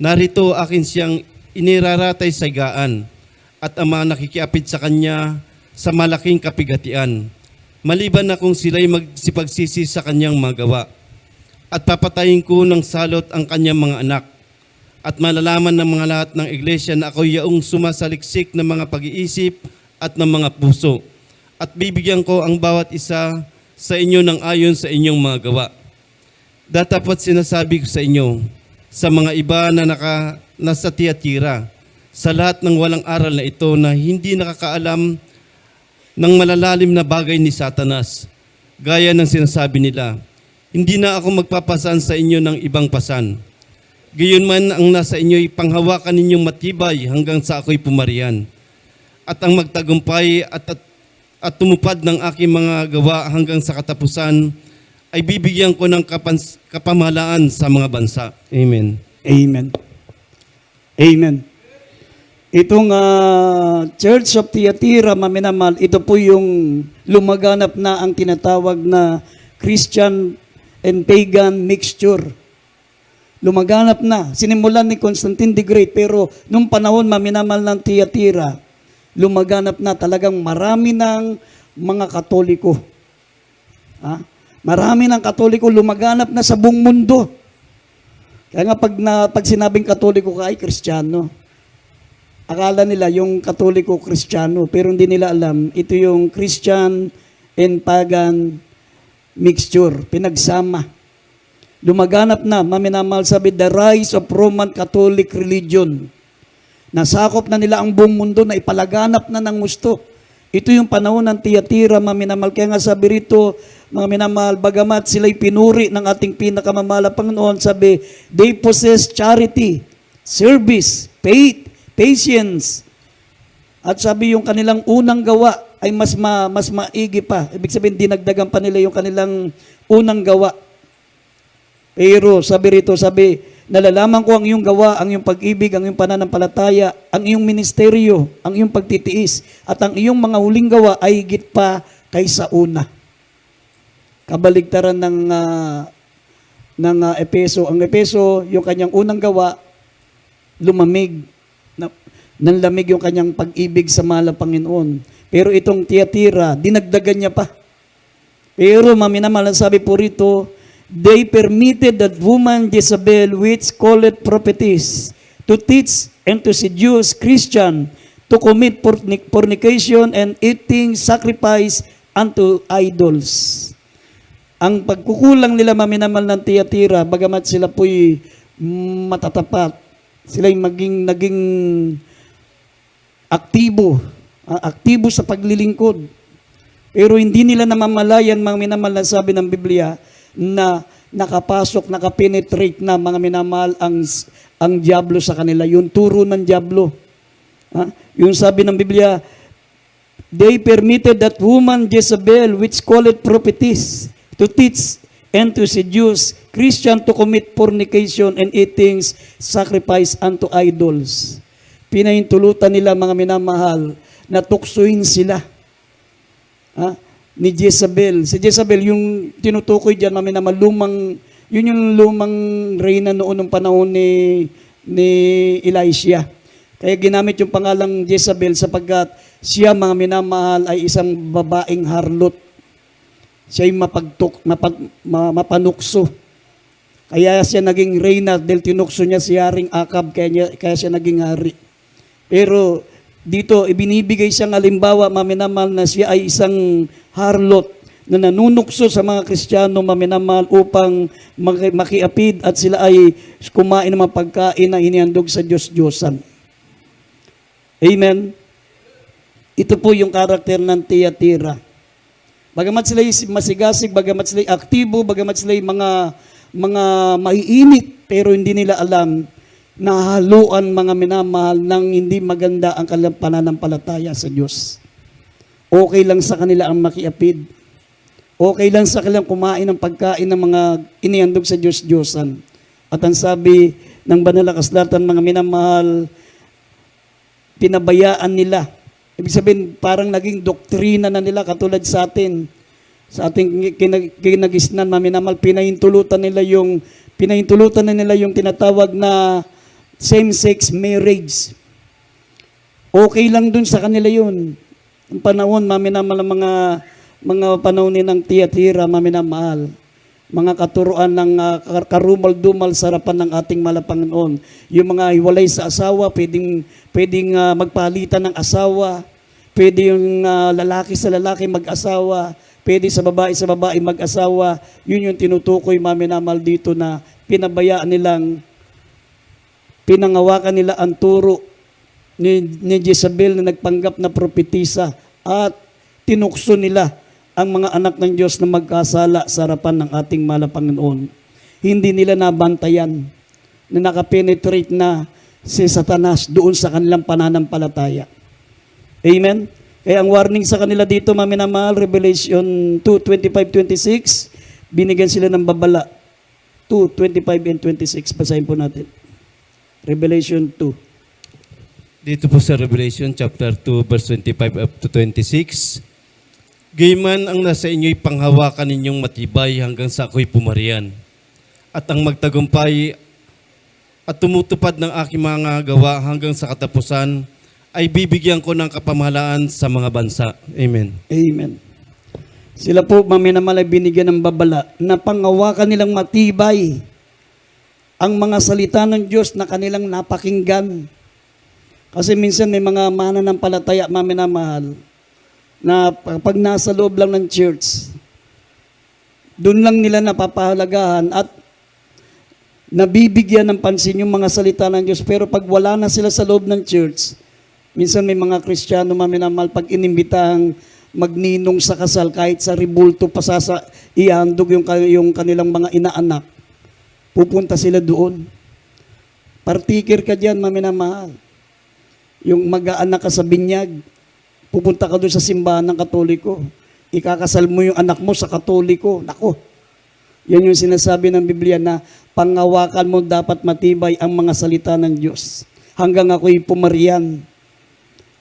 Narito akin siyang iniraratay sa higaan at ang mga nakikiapid sa kanya sa malaking kapigatian, maliban na kung sila'y magsipagsisi sa kanyang magawa. At papatayin ko ng salot ang kanyang mga anak. At malalaman ng mga lahat ng iglesia na ako yaong sumasaliksik ng mga pag-iisip at ng mga puso. At bibigyan ko ang bawat isa sa inyo ng ayon sa inyong mga gawa. Datapat sinasabi ko sa inyo, sa mga iba na nasa Thyatira, sa lahat ng walang aral na ito na hindi nakakaalam ng malalalim na bagay ni Satanas, gaya ng sinasabi nila, hindi na ako magpapasan sa inyo ng ibang pasan. Gayon man ang nasa inyo'y panghawakan ninyong matibay hanggang sa ako'y pumarian. At ang magtagumpay at tumupad ng aking mga gawa hanggang sa katapusan ay bibigyan ko ng kapamahalaan sa mga bansa. Amen. Amen. Amen. Itong Church of Thyatira, maminamal, ito po yung lumaganap na ang tinatawag na Christian and pagan mixture. Lumaganap na. Sinimulan ni Constantine the Great, pero nung panahon, maminamal ng Thyatira, lumaganap na talagang marami ng mga Katoliko. Marami ng Katoliko lumaganap na sa buong mundo. Kaya nga pag sinabing Katoliko ka ay Kristiyano, akala nila yung Katoliko Kristiyano, pero hindi nila alam, ito yung Christian and pagan mixture, pinagsama. Lumaganap na, maminamahal sabi, the rise of Roman Catholic religion. Nasakop na nila ang buong mundo na ipalaganap na ng gusto. Ito yung panahon ng Tiyatira, maminamahal. Kaya nga sabi rito, mga minamahal, bagamat sila'y pinuri ng ating pinakamamahal na Panginoon, sabi, they possess charity, service, faith, patience. At sabi yung kanilang unang gawa ay mas maigi pa. Ibig sabihin, dinagdagan pa nila yung kanilang unang gawa. Pero sabi rito, nalalaman ko ang iyong gawa, ang iyong pag-ibig, ang iyong pananampalataya, ang iyong ministeryo, ang iyong pagtitiis, at ang iyong mga huling gawa ay higit pa kaysa una. Kabaligtaran ng Epeso. Ang Epeso, yung kanyang unang gawa, lumamig. Nanlamig yung kanyang pag-ibig sa mahal na Panginoon. Pero itong Tiyatira, dinagdagan niya pa. Pero maminamahal, sabi po rito, they permitted that woman Jezebel, which called prophetess, to teach and to seduce Christian to commit fornication and eating sacrifice unto idols. Ang pagkukulang nila maminamal ng Tiyatira, bagamat sila po'y matatapat, sila'y naging aktibo sa paglilingkod. Pero hindi nila namamalayan, mga minamahal, na sabi ng Biblia, na nakapasok, nakapenetrate na, mga minamahal, ang diablo sa kanila, yung turo ng diablo. Yung sabi ng Biblia, they permitted that woman Jezebel, which called prophetess, to teach and to seduce Christian to commit fornication and eating sacrifice unto idols. Pinahintulutan nila, mga minamahal, na tuksuin sila ni Jezebel. Si Jezebel, yung tinutukoy dyan, maminamahal, yun yung lumang reyna noon ng panahon ni Elisha. Kaya ginamit yung pangalang Jezebel sapagkat siya, mga minamahal, ay isang babaeng harlot. Siya'y mapanukso. Kaya siya naging reyna dahil tinukso niya si Haring Akab, kaya siya naging hari. Pero dito, ibinibigay siyang halimbawa, maminamahal, na siya ay isang harlot na nanunukso sa mga Kristiyano, maminamahal, upang makiapid at sila ay kumain ng mga pagkain na inihandog sa Diyos-Diyosan. Amen? Ito po yung karakter ng Tiyatira. Bagamat sila'y masigasig, bagamat sila'y aktibo, bagamat sila'y mga maiinit, pero hindi nila alam na haluan, mga minamahal, ng hindi maganda ang kanilang pananampalataya sa Diyos. Okay lang sa kanila ang makiapid. Okay lang sa kanilang kumain ng pagkain ng mga inihandog sa Diyos-Diyosan. At ang sabi ng banal na kasulatan, mga minamahal, pinabayaan nila. Ibig sabihin, parang naging doktrina na nila, katulad sa atin. Sa ating kinagisnan, mga minamahal, pinahintulutan na nila yung tinatawag na same-sex marriage. Okay lang dun sa kanila yun. Ang panahon, maminamahal, mga panahon ng Tiyatira, maminamahal, mga katuruan ng karumal-dumal sa harapan ng ating mahal na Panginoon. Yung mga hiwalay sa asawa, pwedeng magpalitan ng asawa, pwede yung lalaki sa lalaki mag-asawa, pwede sa babae mag-asawa. Yun yung tinutukoy, maminamahal, dito na pinangawakan nila ang turo ni Jezebel na nagpanggap na propetisa at tinukso nila ang mga anak ng Diyos na magkasala sa harapan ng ating mahal na Panginoon. Hindi nila nabantayan na nakapenetrate na si Satanas doon sa kanilang pananampalataya. Amen? Kaya ang warning sa kanila dito, maminamahal, Revelation 2:25-26, binigyan sila ng babala. 2:25 and 26, basahin po natin. Revelation 2. Dito po sa Revelation chapter 2 verse 25 up to 26. Gayman ang nasa inyo'y panghawakan ninyong matibay hanggang sa ako'y pumarian. At ang magtagumpay at tumutupad ng aking mga gawa hanggang sa katapusan ay bibigyan ko ng kapamahalaan sa mga bansa. Amen. Amen. Sila po, maminamal, ay binigyan ng babala na pangawakan nilang matibay ang mga salita ng Diyos na kanilang napakinggan. Kasi minsan may mga mananampalataya, maminamahal, na pag nasa loob lang ng church, doon lang nila napapahalagahan at nabibigyan ng pansin yung mga salita ng Diyos. Pero pag wala na sila sa loob ng church, minsan may mga Kristiyano, maminamahal, pag inimbitang magninong sa kasal, kahit sa ribulto pa ihandog yung kanilang mga inaanak, pupunta sila doon. Partikir ka dyan, maminamahal. Yung mag-aanak ka sa binyag, pupunta ka doon sa simbahan ng Katoliko. Ikakasal mo yung anak mo sa Katoliko. Nako, yan yung sinasabi ng Biblia na pangawakan mo dapat matibay ang mga salita ng Diyos. Hanggang ako'y pumarian.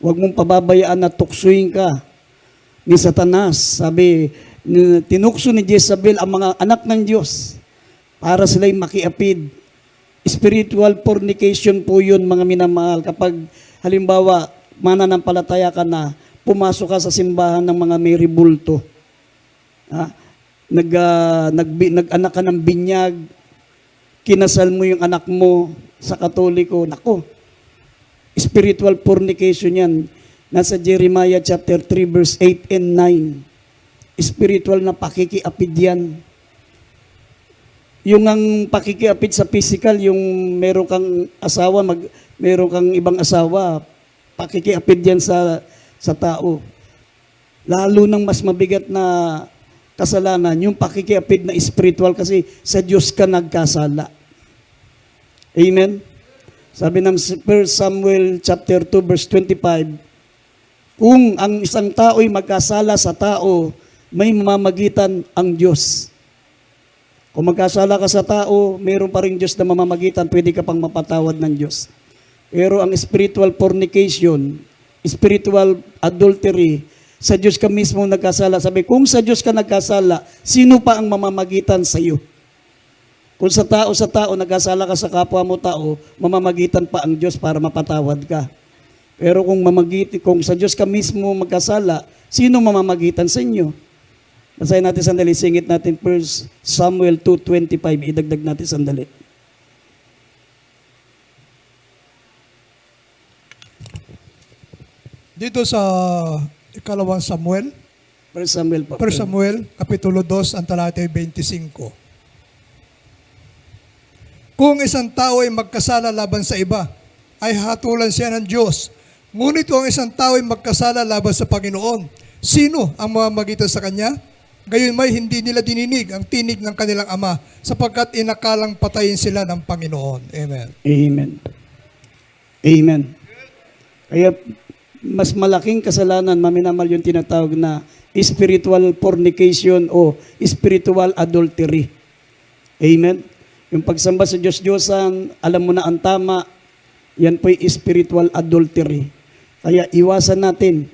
Huwag mong pababayaan na tuksuin ka ni Satanas. Sabi, tinukso ni Jezabel ang mga anak ng Diyos para sila'y makiapid. Spiritual fornication po yun, mga minamahal. Kapag halimbawa, mananampalataya ka na, pumasok ka sa simbahan ng mga may ribulto. Nag-anak ka ng binyag, kinasal mo yung anak mo sa Katoliko. Nako, spiritual fornication yan. Nasa Jeremiah chapter 3 verse 8 and 9. Spiritual na pakikiapid yan. Yung ang pakikiapid sa physical, yung meron kang asawa, meron kang ibang asawa, pakikiapid yan sa tao. Lalo nang mas mabigat na kasalanan, yung pakikiapid na spiritual kasi sa Diyos ka nagkasala. Amen? Sabi ng 1 Samuel chapter 2 verse 25, kung ang isang tao'y magkasala sa tao, may mamamagitan ang Diyos. Kung magkasala ka sa tao, mayroon pa rin Diyos na mamamagitan, pwede ka pang mapatawad ng Diyos. Pero ang spiritual fornication, spiritual adultery, sa Diyos ka mismo nagkasala. Sabi, kung sa Diyos ka nagkasala, sino pa ang mamamagitan sa iyo? Kung sa tao nagkasala ka sa kapwa mo tao, mamamagitan pa ang Diyos para mapatawad ka. Pero kung sa Diyos ka mismo magkasala, sino mamamagitan sa inyo? Basahin natin sandali, singit natin 1 Samuel 2:25, idagdag natin sandali. Dito sa ikalawang Samuel, 1 Samuel pa. 1 Samuel, Kapitulo 2, ang talata ay 25. Kung isang tao ay magkasala laban sa iba, ay hatulan siya ng Diyos. Ngunit kung isang tao ay magkasala laban sa Panginoon, sino ang mamamagitan sa kanya? Gayon may hindi nila dininig ang tinig ng kanilang ama sapagkat inakalang patayin sila ng Panginoon. Amen. Amen. Amen. Kaya mas malaking kasalanan, maminamal yung tinatawag na spiritual fornication o spiritual adultery. Amen. Yung pagsamba sa Diyos-Diyosan, alam mo na ang tama, yan po'y spiritual adultery. Kaya iwasan natin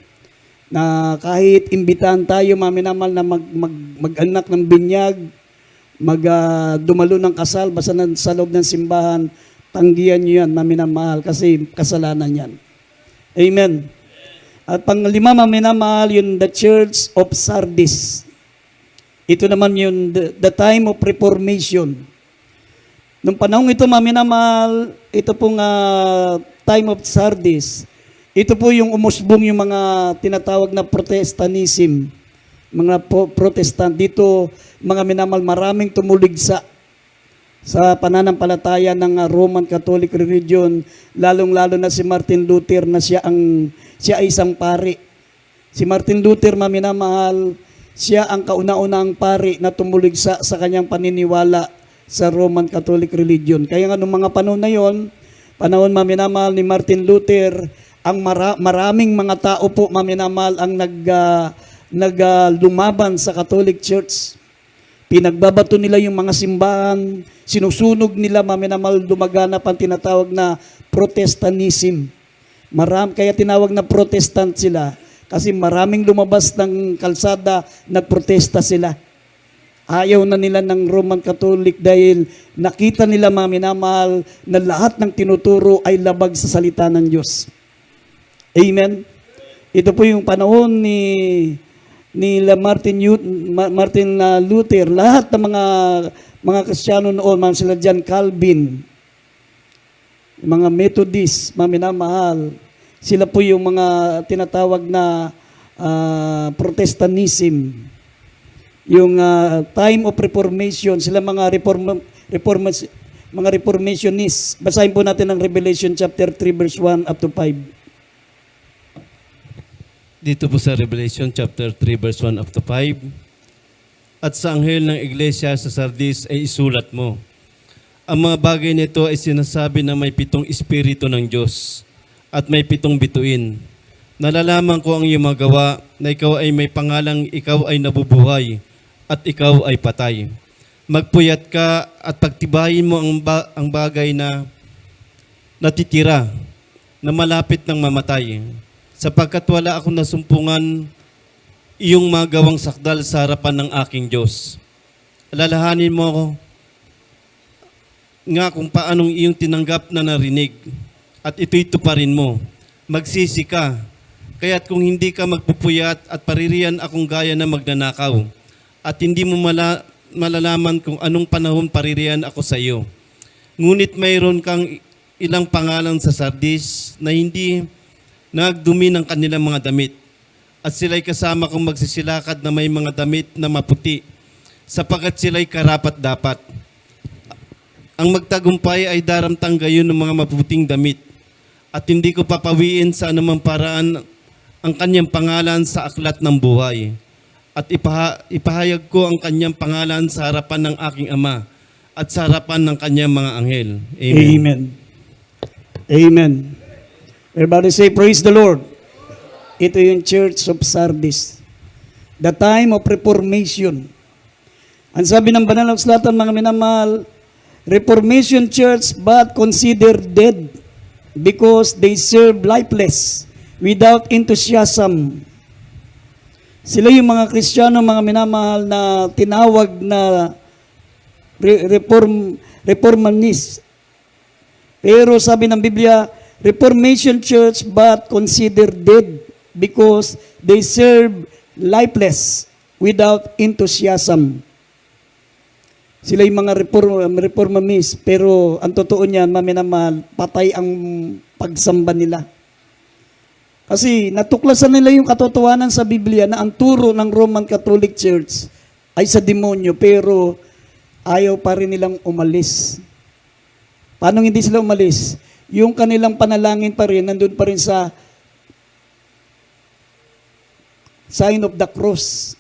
na kahit imbitahan tayo, maminamal, na mag-anak ng binyag, dumalo ng kasal, basta sa loob ng simbahan, tanggihan nyo yan, maminamahal, kasi kasalanan yan. Amen. At panglima, maminamahal, yung the Church of Sardis. Ito naman yung the time of Reformation. Nung panahon ito, maminamahal, ito pong time of Sardis. Ito po yung umusbong yung mga tinatawag na Protestantism. Mga Protestant. Dito, mga minamahal, maraming tumuligsa sa pananampalataya ng Roman Catholic religion, lalong-lalo na si Martin Luther na siya ay isang pari. Si Martin Luther, maminamahal, siya ang kauna-unang pari na tumuligsa sa kanyang paniniwala sa Roman Catholic religion. Kaya nga nung mga panahon na yon, panahon maminamahal ni Martin Luther, ang maraming mga tao po maminamahal ang lumaban sa Catholic Church. Pinagbabato nila yung mga simbahan, sinusunog nila maminamahal, dumaganap ang tinatawag na Protestantism. Kaya tinawag na Protestant sila kasi maraming lumabas ng kalsada, nagprotesta sila. Ayaw na nila ng Roman Catholic dahil nakita nila maminamahal na lahat ng tinuturo ay labag sa salita ng Diyos. Amen. Ito po yung panahon ni nila Martin Luther, lahat ng mga Kristiyano noon, mga sila John Calvin, mga Methodist, mga minamahal, sila po yung mga tinatawag na Protestantism, yung time of Reformation, sila mga mga Reformationists. Basahin po natin ang Revelation chapter 3 verse 1 up to 5. Dito po sa Revelation chapter 3 verse 1 up to 5. At sa anghel ng iglesia sa Sardis ay isulat mo, ang mga bagay nito ay sinasabi na may 7 espiritu ng Diyos at may 7 bituin. Nalalaman ko ang iyong magawa na ikaw ay may pangalang ikaw ay nabubuhay at ikaw ay patay. Magpuyat ka at pagtibayin mo ang bagay na natitira na malapit ng mamatay, sapagkat wala akong nasumpungan iyong magawang sakdal sa harapan ng aking Diyos. Alalahanin mo nga kung paanong iyong tinanggap na narinig at ito'y tuparin mo. Magsisi ka, kaya't kung hindi ka magpupuyat at paririyan akong gaya na magnanakaw at hindi mo malalaman kung anong panahon paririyan ako sa iyo. Ngunit mayroon kang ilang pangalan sa Sardis na hindi nagdumi ng kanilang mga damit at sila'y kasama kong magsisilakad na may mga damit na maputi sapagkat sila'y karapat-dapat. Ang magtagumpay ay daramtang gayon ng mga maputing damit at hindi ko papawiin sa anumang paraan ang kanyang pangalan sa aklat ng buhay. At ipahayag ko ang kanyang pangalan sa harapan ng aking Ama at sa harapan ng kanyang mga anghel. Amen. Amen. Amen. Everybody say, praise the Lord. Ito yung Church of Sardis. The time of Reformation. Ang sabi ng banal na kasulatan, mga minamahal, Reformation Church but considered dead because they serve lifeless without enthusiasm. Sila yung mga Kristiyano, mga minamahal na tinawag na reformanist. Pero sabi ng Biblia, Reformation Church but considered dead because they serve lifeless without enthusiasm. Sila yung mga reformanist, pero ang totoo niyan, mga minamahal, patay ang pagsamba nila. Kasi natuklasan nila yung katotohanan sa Biblia na ang turo ng Roman Catholic Church ay sa demonyo, pero ayaw pa rin nilang umalis. Paano hindi sila umalis? Yung kanilang panalangin pa rin, nandun pa rin sa sign of the cross.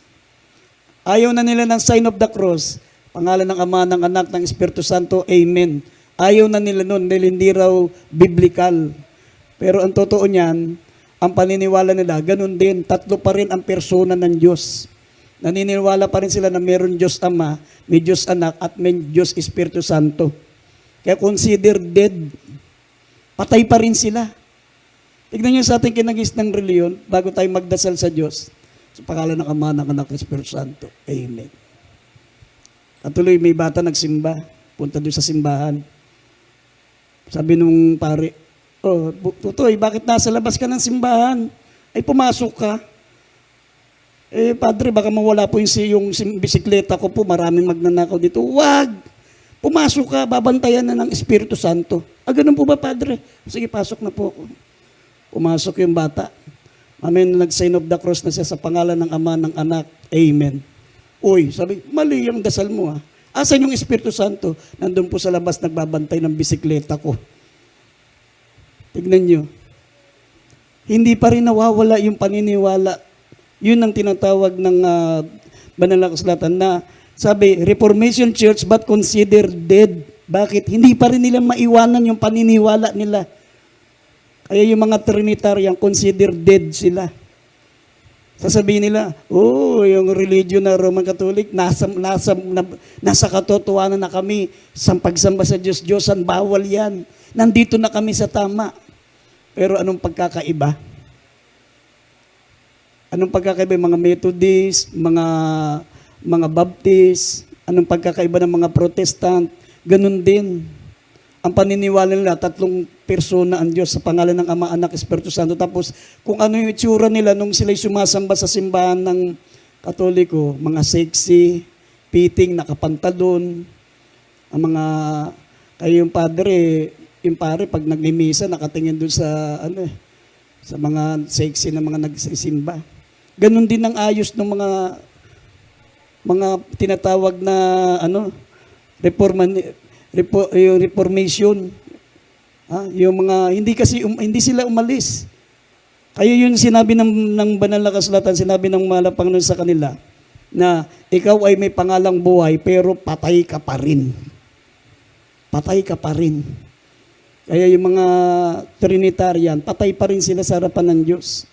Ayaw na nila ng sign of the cross. Pangalan ng Ama, ng Anak, ng Espiritu Santo, Amen. Ayaw na nila nun dahil hindi raw biblical. Pero ang totoo niyan, ang paniniwala nila, ganun din, 3 pa rin ang persona ng Diyos. Naniniwala pa rin sila na mayroon Diyos Ama, may Diyos Anak, at may Diyos Espiritu Santo. Kaya consider dead. Patay pa rin sila. Tignan niyo sa ating kinagis ng reliyon, bago tayo magdasal sa Diyos, sa pangalan ng Ama, ng Anak, ng Espiritu Santo. Amen. At tuloy, may bata nagsimba, punta doon sa simbahan. Sabi nung pare, oh, Tutoy, bakit nasa labas ka ng simbahan? Ay, pumasok ka. Eh, Padre, baka mawala po yung bisikleta ko po, maraming magnanakaw dito. Wag! Pumasok ka, babantayan na ng Espiritu Santo. Ganun po ba, Padre? Sige, pasok na po ako. Pumasok yung bata. Amen, nag-sign of the cross na siya sa pangalan ng Ama, ng Anak. Amen. Uy, sabi, mali yung dasal mo ha. Asan yung Espiritu Santo? Nandun po sa labas, nagbabantay ng bisikleta ko. Tignan nyo. Hindi pa rin nawawala yung paniniwala. Yun ang tinatawag ng banal na kasulatan na sabi, Reformation Church but considered dead. Bakit? Hindi pa rin nila maiwanan yung paniniwala nila. Kaya yung mga Trinitarian, considered dead sila. Sasabihin nila, yung religion na Roman Catholic, nasa katotohanan na kami. Sa pagsamba sa Diyos-Diyosan, bawal yan. Nandito na kami sa tama. Pero anong pagkakaiba? Anong pagkakaiba? Mga Methodist, mga Baptist, anong pagkakaiba ng mga Protestant? Ganun din. Ang paniniwala nila, 3 persona ang Diyos sa pangalan ng Ama, Anak, Espiritu Santo. Tapos kung ano yung itsura nila nung sila'y sumasamba sa simbahan Katoliko, mga sexy, piting, nakapantalon, ang mga, kayo yung pare, pag nagmimisa, nakatingin doon sa, sa mga sexy na mga nagsisimba. Ganon din ang ayos ng mga tinatawag na, yung reformation. Yung mga, hindi sila umalis. Kaya yun sinabi ng banal na kasulatan, sinabi ng malapang nun sa kanila, na ikaw ay may pangalang buhay, pero patay ka pa rin. Patay ka pa rin. Kaya yung mga Trinitarian, patay pa rin sila sa harapan ng Diyos.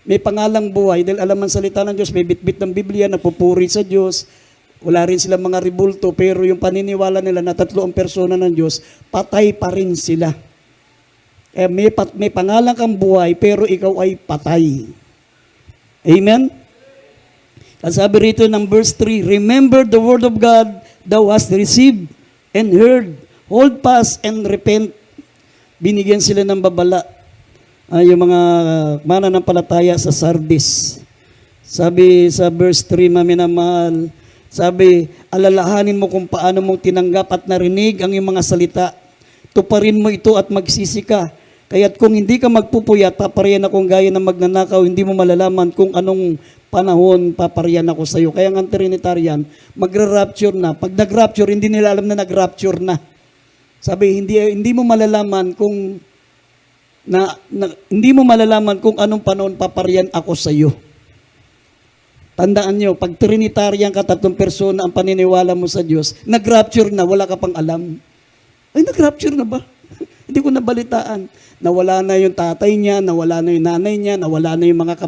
May pangalang buhay, dahil alam ang salita ng Diyos, may bitbit ng Biblia, napupuri sa Diyos, wala rin sila mga ribulto, pero yung paniniwala nila na tatlo ang persona ng Diyos, patay pa rin sila. May pangalan kang buhay, pero ikaw ay patay. Amen? Ang sabi rito ng verse 3, remember the word of God thou hast received and heard. Hold fast and repent. Binigyan sila ng babala. Yung mga mananampalataya sa Sardis. Sabi sa verse 3, maminamahal, sabi, alalahanin mo kung paano mong tinanggap at narinig ang iyong mga salita. Tuparin mo ito at magsisi ka. Kaya't kung hindi ka magpupuyat, paparian akong gaya ng magnanakaw, hindi mo malalaman kung anong panahon paparian ako sa iyo. Kaya nga Trinitarian, magra-rapture na. Pag nag-rapture, hindi nila alam na nag-rapture na. Sabi, hindi mo malalaman kung hindi mo malalaman kung anong panahon paparian ako sa iyo. Tandaan nyo, pag Trinitarian ka, tatlong persona ang paniniwala mo sa Diyos, nag-rapture na, wala ka pang alam. Ay, nag-rapture na ba? Hindi ko nabalitaan. Nawala na yung tatay niya, nawala na yung nanay niya, nawala na yung mga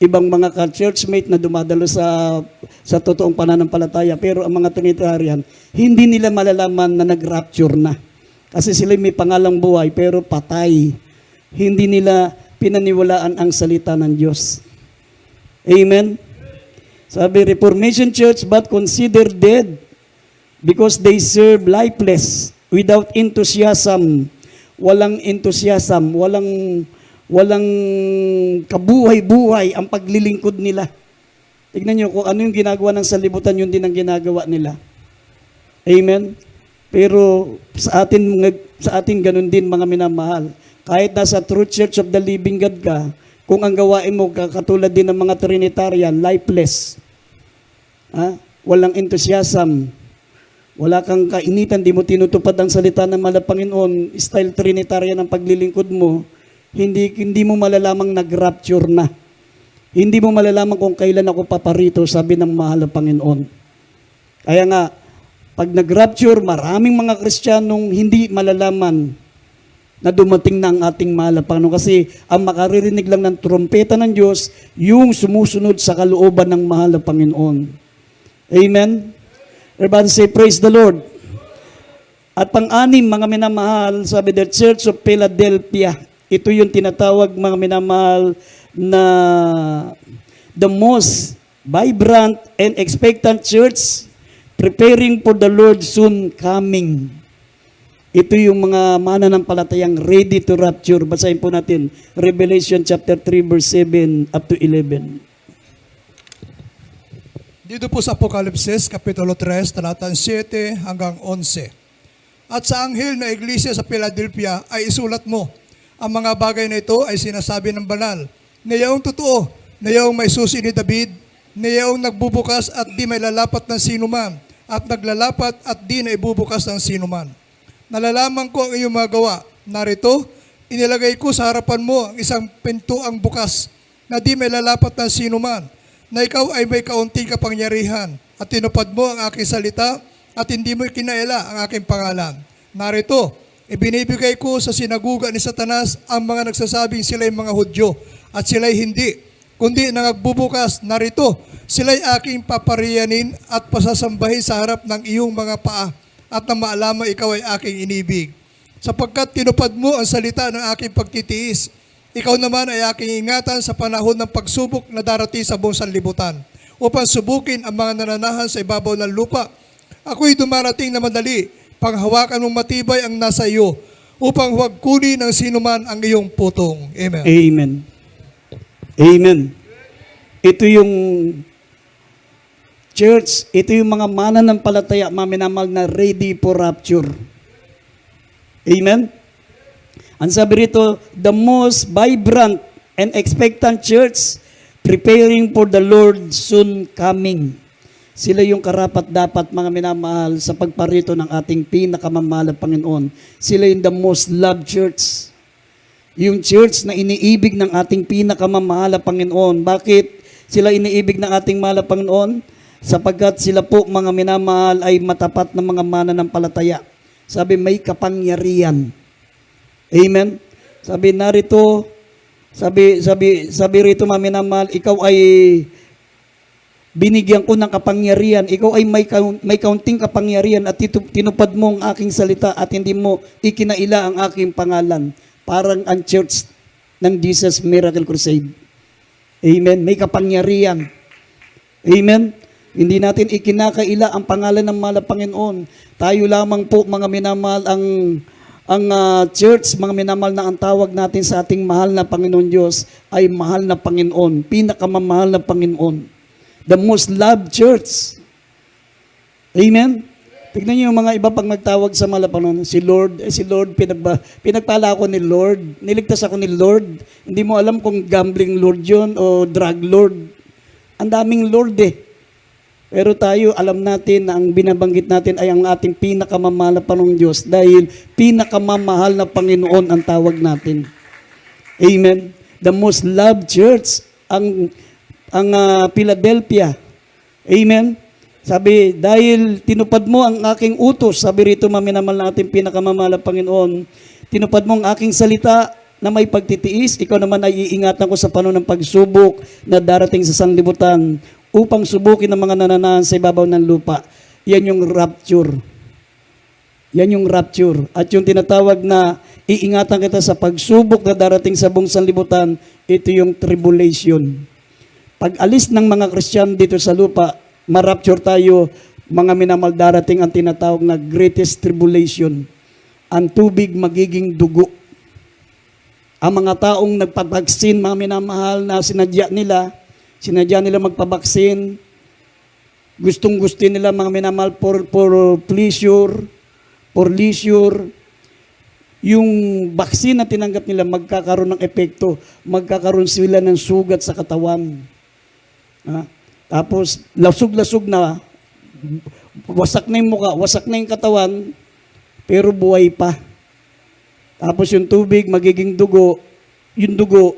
ibang mga ka-churchmate na dumadalo sa totoong pananampalataya. Pero ang mga Trinitarian, hindi nila malalaman na nag-rapture na. Kasi sila may pangalang buhay, pero patay. Hindi nila pinaniwalaan ang salita ng Diyos. Amen? Sabi, Reformation Church, but consider dead because they serve lifeless, without enthusiasm, walang enthusiasm, walang kabuhay-buhay ang paglilingkod nila. Tignan nyo, kung ano yung ginagawa ng sanlibutan, yun din ang ginagawa nila. Amen? Pero sa atin ganun din, mga minamahal. Kahit nasa True Church of the Living God ka, kung ang gawain mo, katulad din ng mga Trinitarian, lifeless, walang enthusiasm, wala kang kainitan, di mo tinutupad ang salita ng Panginoon, style Trinitarian ang paglilingkod mo, hindi mo malalamang nag-rapture na. Hindi mo malalaman kung kailan ako paparito, sabi ng mahal na Panginoon. Kaya nga, pag nag-rapture, maraming mga Kristiyanong hindi malalaman na dumating na ang ating mahal na Panginoon. Kasi ang makaririnig lang ng trompeta ng Diyos, yung sumusunod sa kalooban ng mahal na Panginoon. Amen? Everybody say, praise the Lord. At pang-anim, mga minamahal, sabi the Church of Philadelphia, ito yung tinatawag, mga minamahal, na the most vibrant and expectant church preparing for the Lord soon coming. Ito yung mga mananampalatayang ready to rapture. Basahin po natin, Revelation chapter 3, verse 7 up to 11. Dito po sa Apokalipsis, Kapitulo 3, talatang 7 hanggang 11. At sa anghel na iglesia sa Philadelphia ay isulat mo, ang mga bagay na ito ay sinasabi ng banal, na yaong totoo, na yaong may susi ni David, na yaong nagbubukas at di may lalapat ng sinuman, at naglalapat at di na ibubukas ng sinuman. Nalalaman ko ang iyong mga gawa. Narito, inilagay ko sa harapan mo ang isang pintuang bukas, na di may lalapat ng sinuman, na ikaw ay may kaunting kapangyarihan at tinupad mo ang aking salita at hindi mo kinaila ang aking pangalan. Narito, ibinibigay ko sa sinaguga ni Satanas ang mga nagsasabing sila'y mga Hudyo at sila'y hindi, kundi nangagbubukas. Narito, sila'y aking papariyanin at pasasambahin sa harap ng iyong mga paa at na maalaman ikaw ay aking inibig. Sapagkat tinupad mo ang salita ng aking pagtitiis, ikaw naman ay aking ingatan sa panahon ng pagsubok na darating sa buong sanlibutan, upang subukin ang mga nananahan sa ibabaw ng lupa. Ako'y dumarating na madali, panghawakan mong matibay ang nasa iyo, upang huwag kunin ng sinuman ang iyong putong. Amen. Amen. Amen. Ito yung church, ito yung mga mananampalataya, mga minamahal na ready for rapture. Amen? Ang sabi rito, the most vibrant and expectant church preparing for the Lord soon coming. Sila yung karapat-dapat, mga minamahal, sa pagparito ng ating pinakamamahal na Panginoon. Sila yung the most loved church. Yung church na iniibig ng ating pinakamamahal na Panginoon. Bakit sila iniibig ng ating mahal na Panginoon? Sapagkat sila po, mga minamahal, ay matapat na mga mananampalataya. Sabi, may kapangyarihan. Amen? Sabi narito, sabi rito, mga minamahal, ikaw ay binigyan ko ng kapangyarihan. Ikaw ay may kaunting kapangyarihan at tinupad mo ang aking salita at hindi mo ikinaila ang aking pangalan. Parang ang church ng Jesus Miracle Crusade. Amen? May kapangyarihan. Amen? Hindi natin ikinakaila ang pangalan ng mahal na Panginoon. Tayo lamang po, mga minamahal, ang church, mga minamahal, na ang tawag natin sa ating mahal na Panginoon Diyos ay mahal na Panginoon, pinakamamahal na Panginoon. The most loved church. Amen? Tignan niyo yung mga iba pag magtawag sa mahal na Panginoon. Si Lord, pinagpala ako ni Lord, niligtas ako ni Lord. Hindi mo alam kung gambling Lord yun o drug Lord. Ang daming Lord eh. Pero tayo, alam natin na ang binabanggit natin ay ang ating pinakamamahal na Panginoon Diyos dahil pinakamamahal na Panginoon ang tawag natin. Amen? The most loved church, ang Philadelphia. Amen? Sabi, dahil tinupad mo ang aking utos, sabi rito, maminamal na ating pinakamamahal na Panginoon, tinupad mo ang aking salita na may pagtitiis, ikaw naman ay iingatan ko sa panahon ng pagsubok na darating sa sanlibutan upang subukin ang mga nananahan sa ibabaw ng lupa. Yan yung rapture. Yan yung rapture. At yung tinatawag na iingatan kita sa pagsubok na darating sa buong sanlibutan, ito yung tribulation. Pag alis ng mga Kristiyano dito sa lupa, ma-rapture tayo, mga minamahal, darating ang tinatawag na greatest tribulation. Ang tubig magiging dugo. Ang mga taong nagpabaksin, mga minamahal, na sinadya nila magpabaksin, gustong-gusto nila, mga minamahal, for pleasure, for leisure. Yung baksin na tinanggap nila, magkakaroon ng epekto, magkakaroon sila ng sugat sa katawan. Tapos, lasog-lasog na, wasak na yung mukha, wasak na yung katawan, pero buhay pa. Tapos yung tubig, magiging dugo, yung dugo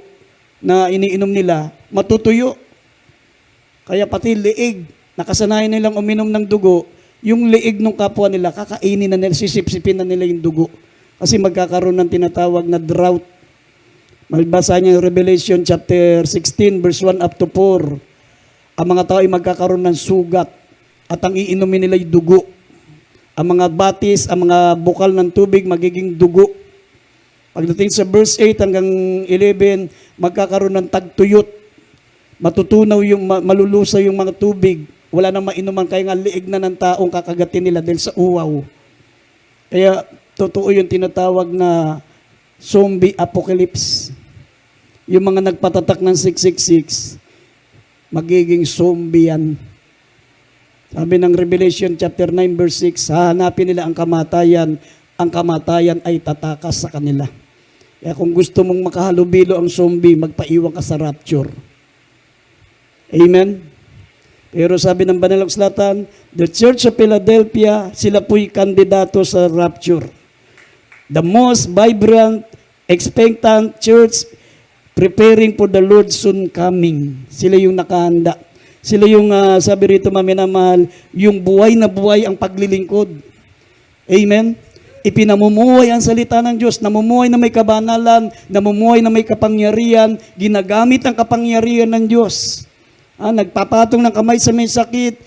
na iniinom nila, matutuyo. Kaya pati liig, nakasanayan nilang uminom ng dugo, yung liig ng kapwa nila, kakainin na nila, sisipsipin na nila yung dugo. Kasi magkakaroon ng tinatawag na drought. Magbasa niyo Revelation chapter 16, verse 1 up to 4. Ang mga tao ay magkakaroon ng sugat at ang iinumin nila ay dugo. Ang mga batis, ang mga bukal ng tubig magiging dugo. Pagdating sa verse 8 hanggang 11, magkakaroon ng tagtuyot. Matutunaw yung, malulusaw yung mga tubig. Wala nang mainuman, kaya nga liig na ng taong kakagatin nila dahil sa uwaw. Kaya totoo yung tinatawag na zombie apocalypse. Yung mga nagpatatak ng 666, magiging zombie yan. Sabi ng Revelation chapter 9 verse 6, hahanapin nila ang kamatayan ay tatakas sa kanila. Kaya kung gusto mong makahalubilo ang zombie, magpaiwan ka sa rapture. Amen? Pero sabi ng Banal na Kasulatan, the Church of Philadelphia, sila po'y kandidato sa rapture. The most vibrant, expectant church preparing for the Lord soon coming. Sila yung nakahanda. Sila yung, sabi rito, maminamahal, yung buhay na buhay ang paglilingkod. Amen? Ipinamumuhay ang salita ng Diyos, namumuhay na may kabanalan, namumuhay na may kapangyarihan, ginagamit ang kapangyarihan ng Diyos. Nagpapatong ng kamay sa may sakit,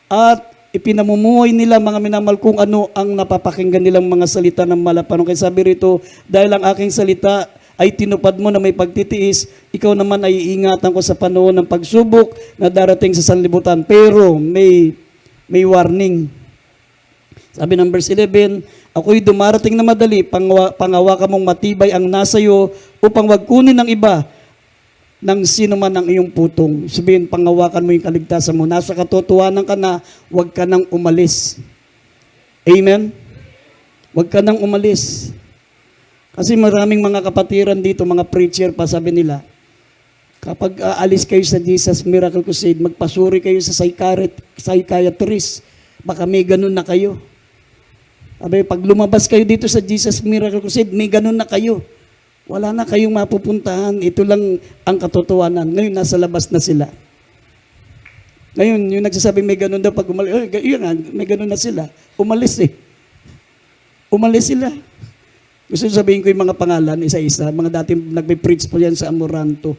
at ipinamumuhay nila, mga minamahal, kung ano ang napapakinggan nilang mga salita ng malapanong. Kaya sabi rito, dahil ang aking salita ay tinupad mo na may pagtitiis, ikaw naman ay iingatan ko sa panahon ng pagsubok na darating sa sanlibutan. Pero may warning. Sabi ng verse 11, ako'y dumarating na madali, pangawakan mong matibay ang nasa iyo upang wag kunin ng iba ng sino man ang iyong putong. Sabihin, pangawakan mo yung kaligtasan mo. Nasa katotohanan ka na, huwag ka nang umalis. Amen? Huwag ka nang umalis. Kasi maraming mga kapatiran dito, mga preacher pa, sabi nila, kapag aalis kayo sa Jesus Miracle Crusade, magpasuri kayo sa psychiatrist. Baka may ganun na kayo. Sabi, pag lumabas kayo dito sa Jesus Miracle Crusade, may ganun na kayo. Wala na kayong mapupuntahan. Ito lang ang katotohanan. Ngayon, nasa labas na sila. Ngayon, yung nagsasabi may ganun daw pag umalis, yun nga, may ganun na sila. Umalis eh. Umalis sila. Gusto sabihin ko yung mga pangalan, isa-isa. Mga dating nagpe-preach po yan sa Amoranto.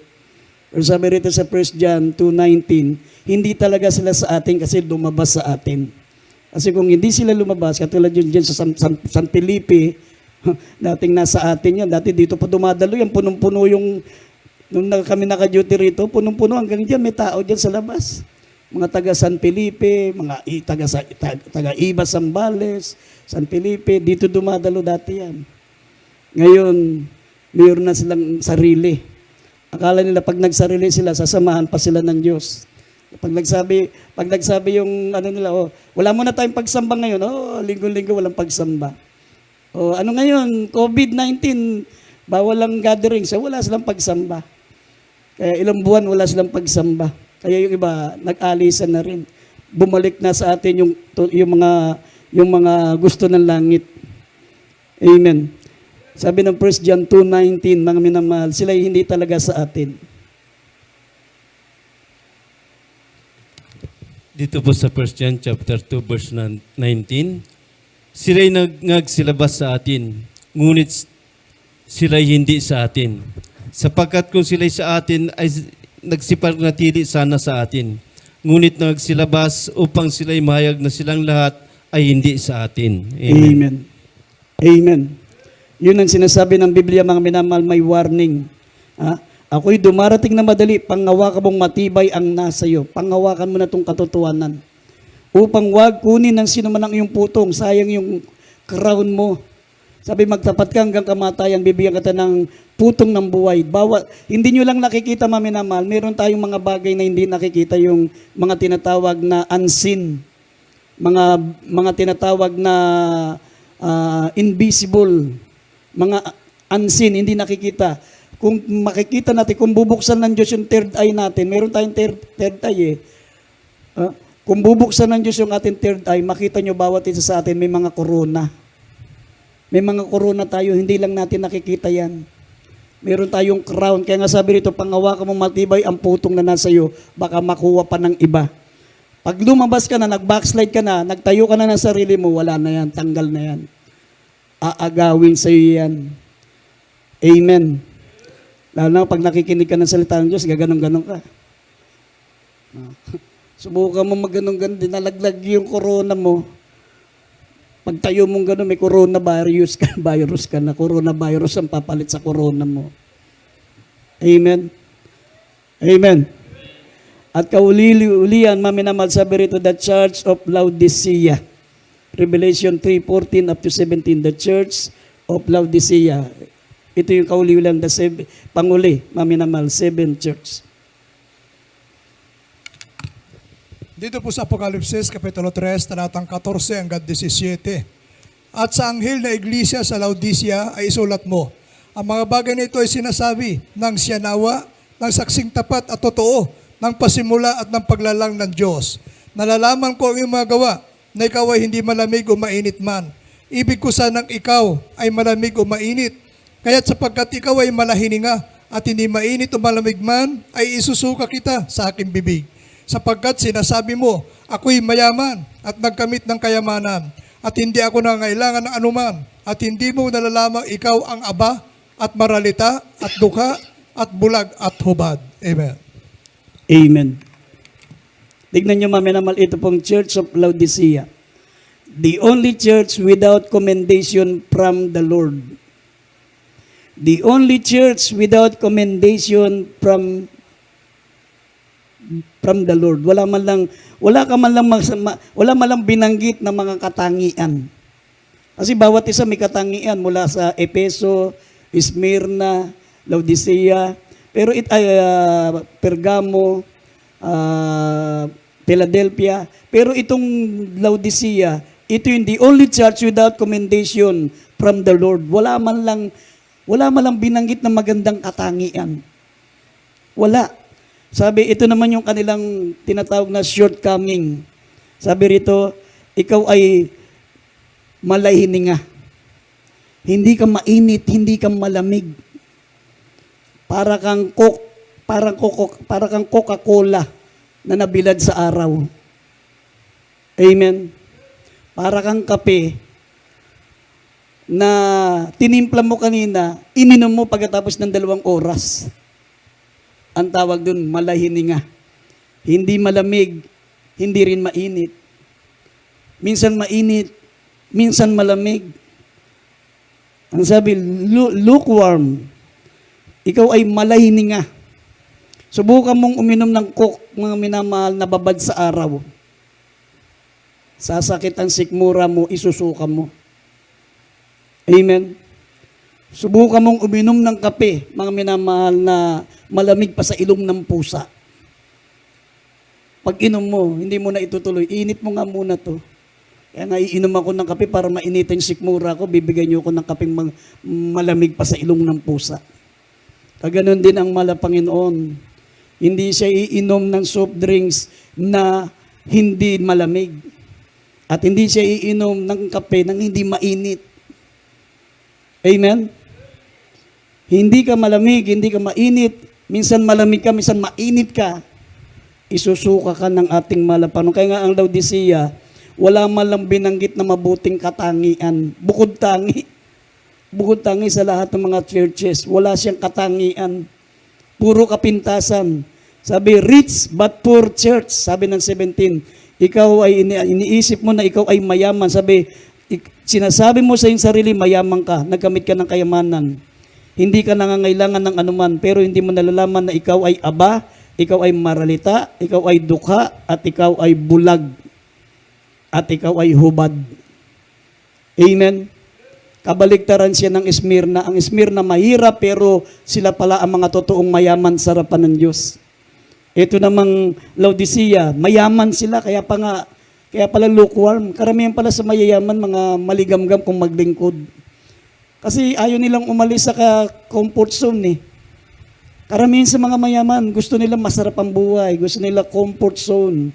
Pero sabi rito sa 1 John 2:19, hindi talaga sila sa atin kasi lumabas sa atin. Kasi kung hindi sila lumabas, katulad yun dyan sa San Felipe, dating nasa atin yan. Dati dito pa dumadalo yan, punong-puno yung, nung kami naka-duty rito, punong-puno hanggang dyan, may tao dyan sa labas. Mga taga San Felipe, mga taga Iba, Zambales, San Felipe, dito dumadalo dati yan. Ngayon, mayroon na silang sarili. Akala nila pag nagsarili sila, sasamahan pa sila ng Diyos. Pag nagsabi yung ano nila, wala muna tayong pagsamba ngayon. Linggo-linggo walang pagsamba. Ano ngayon, COVID-19, bawal lang gathering. So wala silang pagsamba. Kaya ilang buwan wala silang pagsamba. Kaya yung iba, nag-alisan na rin. Bumalik na sa atin yung mga gusto ng langit. Amen. Sabi ng 1 John 2:19, mga minamahal, sila hindi talaga sa atin. Dito po sa 1 John chapter 2 verse 19, sila'y nagsilabas sa atin, ngunit sila'y hindi sa atin. Sapagkat kung sila'y sa atin ay nagsipanatili sana sa atin. Ngunit nagsilabas upang sila'y mahayag na silang lahat ay hindi sa atin. Amen. Amen. Amen. Yun ang sinasabi ng Biblia, mga minamahal, may warning. Ako'y dumarating na madali, pangawakan mong matibay ang nasa iyo. Pangawakan mo na itong katotohanan. Upang wag kunin ng sino man ang iyong putong, sayang yung crown mo. Sabi, magtapat ka hanggang kamatayan, bibigyan kita ng putong ng buhay. Hindi nyo lang nakikita, mga minamahal, meron tayong mga bagay na hindi nakikita, yung mga tinatawag na unseen. Mga tinatawag na invisible. Mga unseen, hindi nakikita. Kung makikita natin, kung bubuksan ng Diyos yung third eye natin, meron tayong third eye eh. Kung bubuksan ng Diyos yung ating third eye, makita nyo bawat isa sa atin may mga corona. May mga corona tayo, hindi lang natin nakikita yan. Meron tayong crown. Kaya nga sabi rito, pangawakan mo matibay ang putong na nasa iyo, baka makuha pa ng iba. Pag lumabas ka na, nag-backslide ka na, nagtayo ka na ng sarili mo, wala na yan, tanggal na yan. Aagawin sa iyo yan. Amen. Lalo na pag nakikinig ka ng salita ng Diyos, gaganong-ganon ka. Subukan mo magganong-ganon, dinalaglag yung corona mo. Pag tayo mong ganon, may coronavirus ka na. Coronavirus ang papalit sa corona mo. Amen. Amen. At kauli-ulian, maminamahal, sabi rito, the Church of Laodicea. Revelation 3:14 up to 17, the Church of Laodicea. Ito yung kauli-ulian, panguli, maminamahal, 7 church. Dito po sa Apokalipsis, Kapitulo 3, talatang 14 hanggang 17. At sa anghel na iglesia sa Laodicea ay isulat mo, ang mga bagay na ito ay sinasabi ng siyanawa, ng saksing tapat at totoo, ng pasimula at ng paglalang ng Diyos. Nalalaman ko ang iyong mga gawa, na ikaw ay hindi malamig o mainit man. Ibig ko sanang ikaw ay malamig o mainit. Kaya't sapagkat ikaw ay malahininga at hindi mainit o malamig man, ay isusuka kita sa aking bibig. Sapagkat sinasabi mo, ako'y mayaman at nagkamit ng kayamanan at hindi ako nangailangan ng anuman at hindi mo nalalamang ikaw ang aba at maralita at dukha at bulag at hubad. Amen. Amen. Tignan nyo, maminamal, ito pong Church of Laodicea. The only church without commendation from the Lord. The only church without commendation from the Lord. Wala man lang binanggit na mga katangian. Kasi bawat isa may katangian mula sa Epeso, Smyrna, Laodicea. Pero Pergamo, Philadelphia. Pero itong Laodicea, ito yung the only church without commendation from the Lord. Wala man lang binanggit na magandang katangian. Wala. Sabi, ito naman yung kanilang tinatawag na shortcoming. Sabi rito, ikaw ay malay hininga. Hindi ka mainit, hindi ka malamig. Para kang Coca-Cola na nabilad sa araw. Amen. Para kang kape na tinimpla mo kanina, ininom mo pagkatapos ng 2 oras. Ang tawag dun, malahininga. Hindi malamig, hindi rin mainit. Minsan mainit, minsan malamig. Ang sabi, lukewarm. Ikaw ay malahininga. Subukan mong uminom ng Coke, mga minamahal na babad sa araw. Sasakit ang sikmura mo, isusuka mo. Amen. Subukan mong uminom ng kape, mga minamahal na malamig pa sa ilong ng pusa. Pag inom mo, hindi mo na itutuloy. Init mo nga muna to. Kaya nga iinom ako ng kape para mainitin yung sikmura ko, bibigyan niyo ako ng kapeng malamig pa sa ilong ng pusa. Kaganon din ang Panginoon. Hindi siya iinom ng soft drinks na hindi malamig. At hindi siya iinom ng kape nang hindi mainit. Amen? Hindi ka malamig, hindi ka mainit. Minsan malamig ka, minsan mainit ka. Isusuka ka ng ating Panginoon. Kaya nga ang Laodicea, wala man lang binanggit na mabuting katangian. Bukod tangi sa lahat ng mga churches. Wala siyang katangian. Puro kapintasan. Sabi, rich but poor church. Sabi ng 17, ikaw ay iniisip mo na ikaw ay mayaman. Sabi, sinasabi mo sa iyong sarili, mayaman ka. Nagkamit ka ng kayamanan. Hindi ka nangangailangan ng anuman, pero hindi mo nalalaman na ikaw ay aba, ikaw ay maralita, ikaw ay dukha, at ikaw ay bulag. At ikaw ay hubad. Amen? Kabaligtaran siya ng Esmirna. Ang Esmirna mahirap, pero sila pala ang mga totoong mayaman sa harapan ng Diyos. Ito namang Laodicea, mayaman sila, kaya pala lukewarm. Karamihan pala sa mayayaman, mga maligamgam kung maglingkod. Kasi ayaw nilang umalis sa comfort zone eh. Karamihan sa mga mayaman, gusto nila masarap ang buhay, gusto nila comfort zone.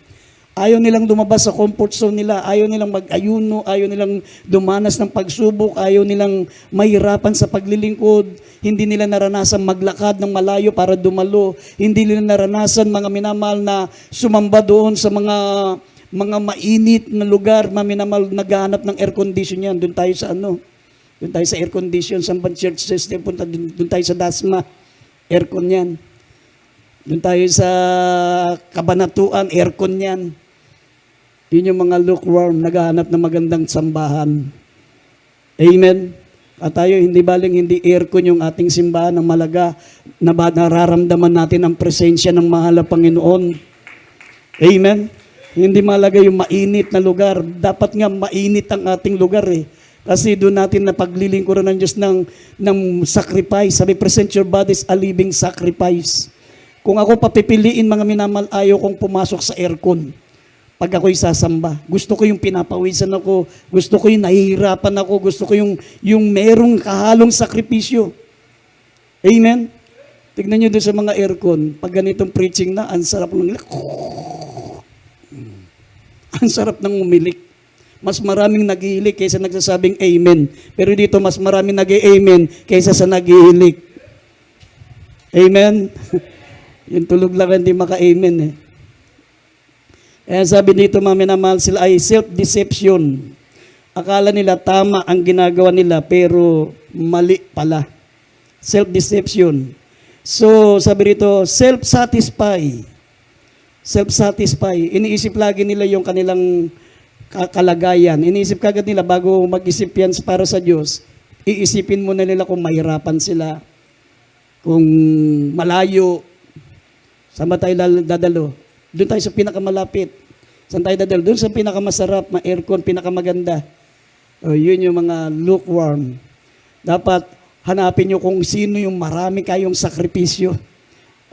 Ayaw nilang lumabas sa comfort zone nila, ayaw nilang mag-ayuno, ayaw nilang dumanas ng pagsubok, ayaw nilang mahirapan sa paglilingkod, hindi nila naranasan maglakad ng malayo para dumalo, hindi nila naranasan mga minamahal na sumamba doon sa mga mainit na lugar, mga minamahal naghahanap ng air condition yan. Doon tayo sa doon tayo sa air condition, sa church system, doon tayo sa Dasma, aircon yan. Doon tayo sa Kabanatuan, aircon yan. Yun yung mga lukewarm, naghahanap ng magandang sambahan. Amen? At tayo, hindi baling hindi aircon yung ating simbahan ng Malaga, na nararamdaman natin ang presensya ng mahal na Panginoon. Amen? Hindi malaga yung mainit na lugar. Dapat nga mainit ang ating lugar eh. Kasi doon natin na paglilingkuran ng Diyos ng sacrifice. Sabi, present your bodies a living sacrifice. Kung ako papipiliin, mga minamahal, ayaw kong pumasok sa aircon pag ako'y sasamba. Gusto ko yung pinapawisan ako, gusto ko yung nahihirapan ako, gusto ko yung merong kahalong sakripisyo. Amen? Tignan nyo doon sa mga aircon, pag ganitong preaching na, ang sarap ng ang sarap ng umilik. Mas maraming naghihilik kaysa nagsasabing amen. Pero dito, mas maraming nag-amen kaysa sa naghihilik. Amen? Yung tulog lang hindi maka-amen eh. Kaya sabi dito, mga minamahal, sila ay self-deception. Akala nila tama ang ginagawa nila, pero mali pala. Self-deception. So, sabi rito, self-satisfy. Self-satisfy. Iniisip lagi nila yung kanilang kalagayan. Iniisip kagad nila bago mag-isip yan para sa Diyos. Iisipin muna nila kung mahirapan sila, kung malayo. Saan ba tayo dadalo? Doon tayo sa pinakamalapit. Saan tayo dadalo? Doon sa pinakamasarap, ma-aircon, pinakamaganda. Yun yung mga lukewarm. Dapat hanapin nyo kung sino yung marami kayong sakripisyo.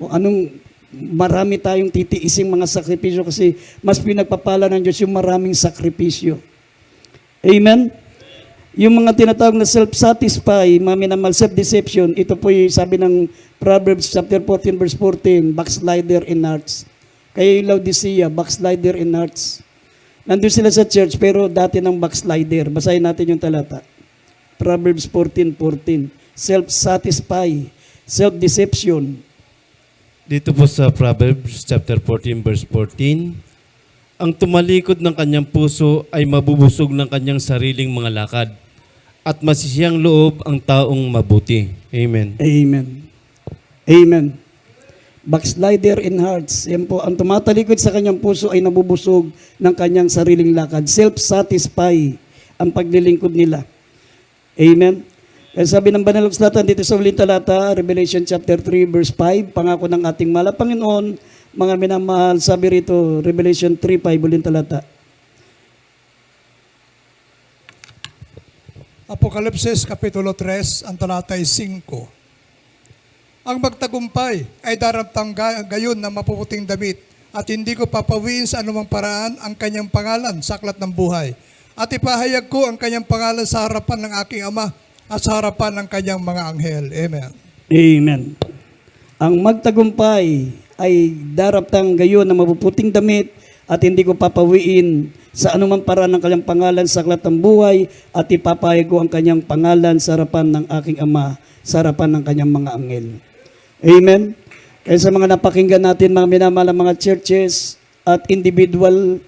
kung anong marami tayong titiising mga sakripisyo kasi mas pinagpapala ng Diyos yung maraming sakripisyo. Amen? Yung mga tinatawag na self-satisfy, mga minamahal, self-deception, ito po yung sabi ng Proverbs chapter 14 verse 14, backslider in hearts. Kaya yung Laodicea, backslider in hearts. Nandun sila sa church pero dati ng backslider. Basahin natin yung talata. Proverbs 14:14. Self-satisfy, self-deception. Dito po sa Proverbs chapter 14 verse 14, ang tumalikod ng kanyang puso ay mabubusog ng kanyang sariling mga lakad at masisiyang loob ang taong mabuti. Amen. Amen. Amen. Backslider in hearts. Yan po, ang tumatalikod sa kanyang puso ay nabubusog ng kanyang sariling lakad. Self-satisfy ang paglilingkod nila. Amen. Kaya sabi ng Banal na Kasulatan dito sa uling talata, Revelation chapter 3 verse 5, pangako ng ating mahal na Panginoon, mga minamahal, sabi rito, Revelation 3:5 uling talata. Apokalipsis Kapitulo 3, ang talata ay 5. Ang magtagumpay ay daramtang gayon na mapuputing damit at hindi ko papawiin sa anumang paraan ang kanyang pangalan sa aklat ng buhay. At ipahayag ko ang kanyang pangalan sa harapan ng aking Ama at sa harapan ng kanyang mga anghel. Amen. Amen. Ang magtagumpay ay daramtang gayon na mapuputing damit at hindi ko papawiin sa anumang paraan ng kanyang pangalan sa aklat ng buhay at ipapahayag ko ang kanyang pangalan sa harapan ng aking Ama, sa harapan ng kanyang mga anghel. Amen. Kaya sa mga napakinggan natin, mga minamahal na mga churches at individual,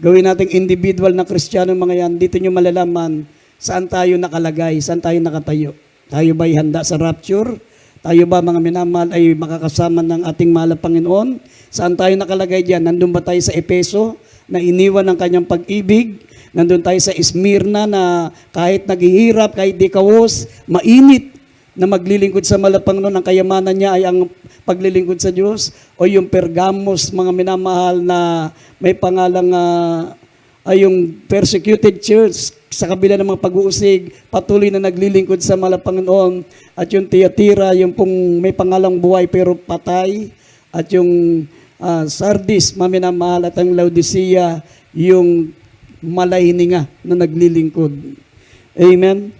gawin nating individual na Kristiyano mga yan, dito nyo malalaman saan tayo nakalagay, saan tayo nakatayo. Tayo ba'y handa sa rapture? Tayo ba mga minamahal ay makakasama ng ating mahal na Panginoon? Saan tayo nakalagay diyan? Nandun ba tayo sa Epeso na iniwan ng kanyang pag-ibig? Nandun tayo sa Esmirna na kahit naghihirap, kahit di kawos, mainit na maglilingkod sa mahal na Panginoon, ang kayamanan niya ay ang paglilingkod sa Diyos? O yung Pergamos, mga minamahal na may pangalang ay yung persecuted church, sa kabila ng mga pag-uusig, patuloy na naglilingkod sa mahal na Panginoon. At yung Thyatira, yung pong may pangalang buhay pero patay. At yung Sardis, maminamahal, at ang Laodicea, yung malahininga na naglilingkod. Amen?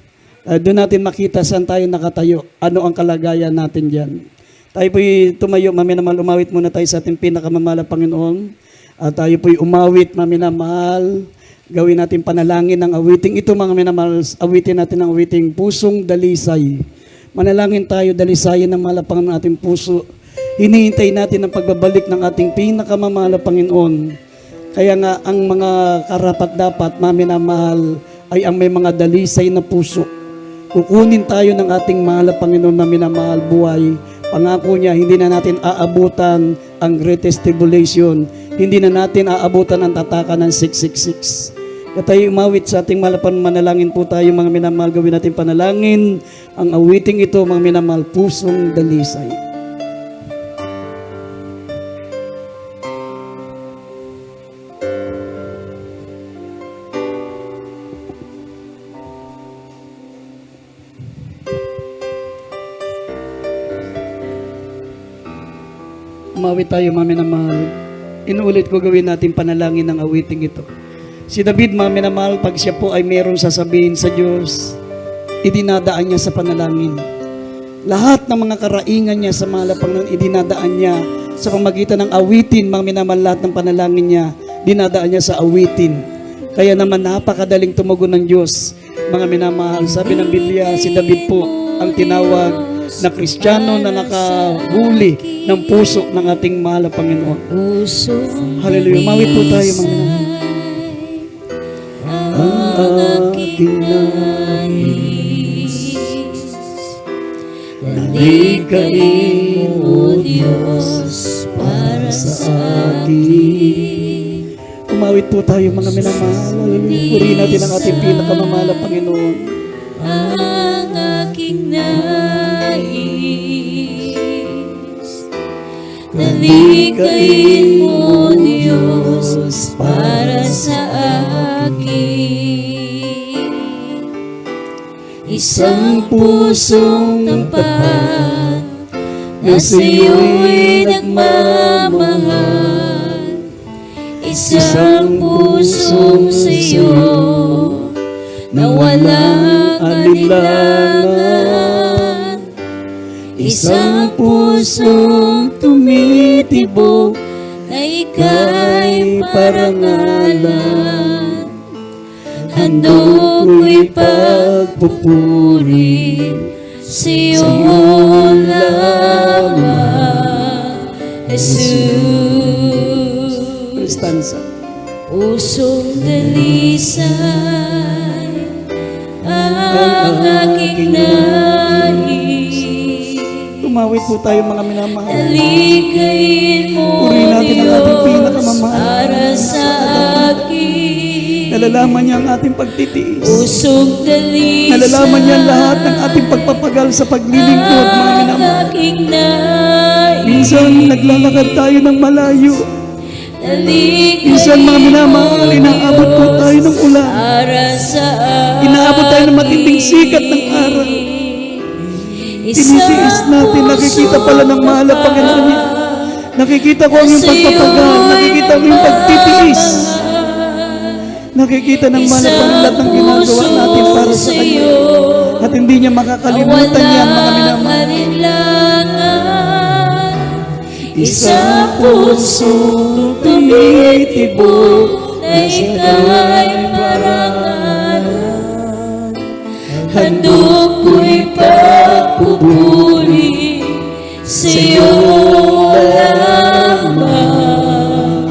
Doon natin makita saan tayo nakatayo, ano ang kalagayan natin dyan. Tayo po'y tumayo, maminamahal, umawit muna tayo sa ating pinakamamahal na Panginoon. At tayo po'y umawit, maminamahal, gawin natin panalangin ng awiting ito, mga minamahal, awitin natin ang awiting pusong dalisay. Manalangin tayo, dalisayan ng mahal na Panginoon ating puso. Hinihintay natin ang pagbabalik ng ating pinakamamahal na Panginoon. Kaya nga, ang mga karapat-dapat, mga minamahal, ay ang may mga dalisay na puso. Kukunin tayo ng ating mahal na Panginoon na minamahal buhay. Pangako niya, hindi na natin aabutan ang greatest tribulation. Hindi na natin aabutan ang tatakan ng 666. Kaya tayo umawit sa ating mahal na manalangin po tayo, mga minamahal, gawin natin panalangin. Ang awiting ito, mga minamahal, pusong dalisay. Umawit tayo, mga minamahal. Inuulit ko, gawin natin panalangin ng awiting ito. Si David, mga minamahal, pag siya po ay mayroong sasabihin sa Diyos, idinadaan niya sa panalangin. Lahat ng mga karaingan niya sa mahal na Panginoon, idinadaan niya sa pamagitan ng awitin, mga minamahal, lahat ng panalangin niya, dinadaan niya sa awitin. Kaya naman napakadaling tumugon ng Diyos, mga minamahal. Sabi ng Biblia, si David po ang tinawag na Kristiyano na nakahuli ng puso ng ating mahal na Panginoon. Hallelujah. Mawit po tayo, mga minamahal. Ang aking nais, nalikhain mo, Diyos, para sa akin. Umawit po tayo, mga minamahal. Hallelujah. Purihin natin ang ating pinakamamahal na Panginoon. Ang aking nais, nalikhain mo, Diyos, para sa akin. Isang pusong tapat na sa'yo'y nagmamahal. Isang pusong sa'yo na walang alinlangan. Isang pusong tumitibok na ika'y parangalan. Handog ko'y pagpupuri sa'yo lamang, Jesus. Stanza. Pusong dalisay ang aking nais. Tumawid po tayo mga minamahal. Dalikayin mo, Purihin natin ang ating Diyos, pinakamamahal. para sa akin. Nalalaman niya ang ating pagtitiis. Pusong dalisay Nalalaman niya lahat ng ating pagpapagal sa paglilingkod, mga ang minamahal. aking nais. Minsan naglalakad tayo ng malayo. Dalikayin Minsan mga minamahal, inaabot po tayo ng ulan. para sa akin. Inaabot tayo ng matinding sikat ng araw. Tinitiis natin, nakikita pala ng mahal ang Panginoon niya. Nakikita ko ang iyong pagpapagal, nakikita ko ang iyong pagtitiis. Nakikita ng mahal ang Panginoon lahat ng ginagawa natin para sa Kanya. At hindi niya makakalimutan yan, mga minamahal. Isang pusong tumitibok na ika'y parangalan. Handog ko'y pagpupuri sa'yo lamang,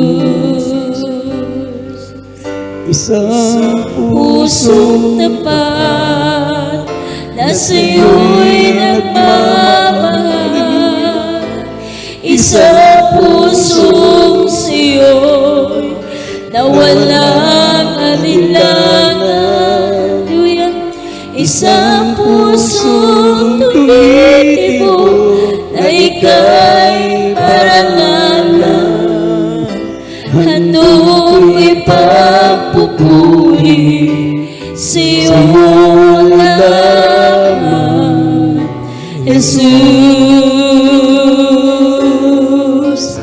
Jesus. Isang Pusong tapat na sa'yo'y nagmamahal. Isang pusong sa'yo'y na walang alinlangan. Isang pusong tumitibok na ika'y parangalan. Handog ipagpupuri sa'yo lamang, Jesus.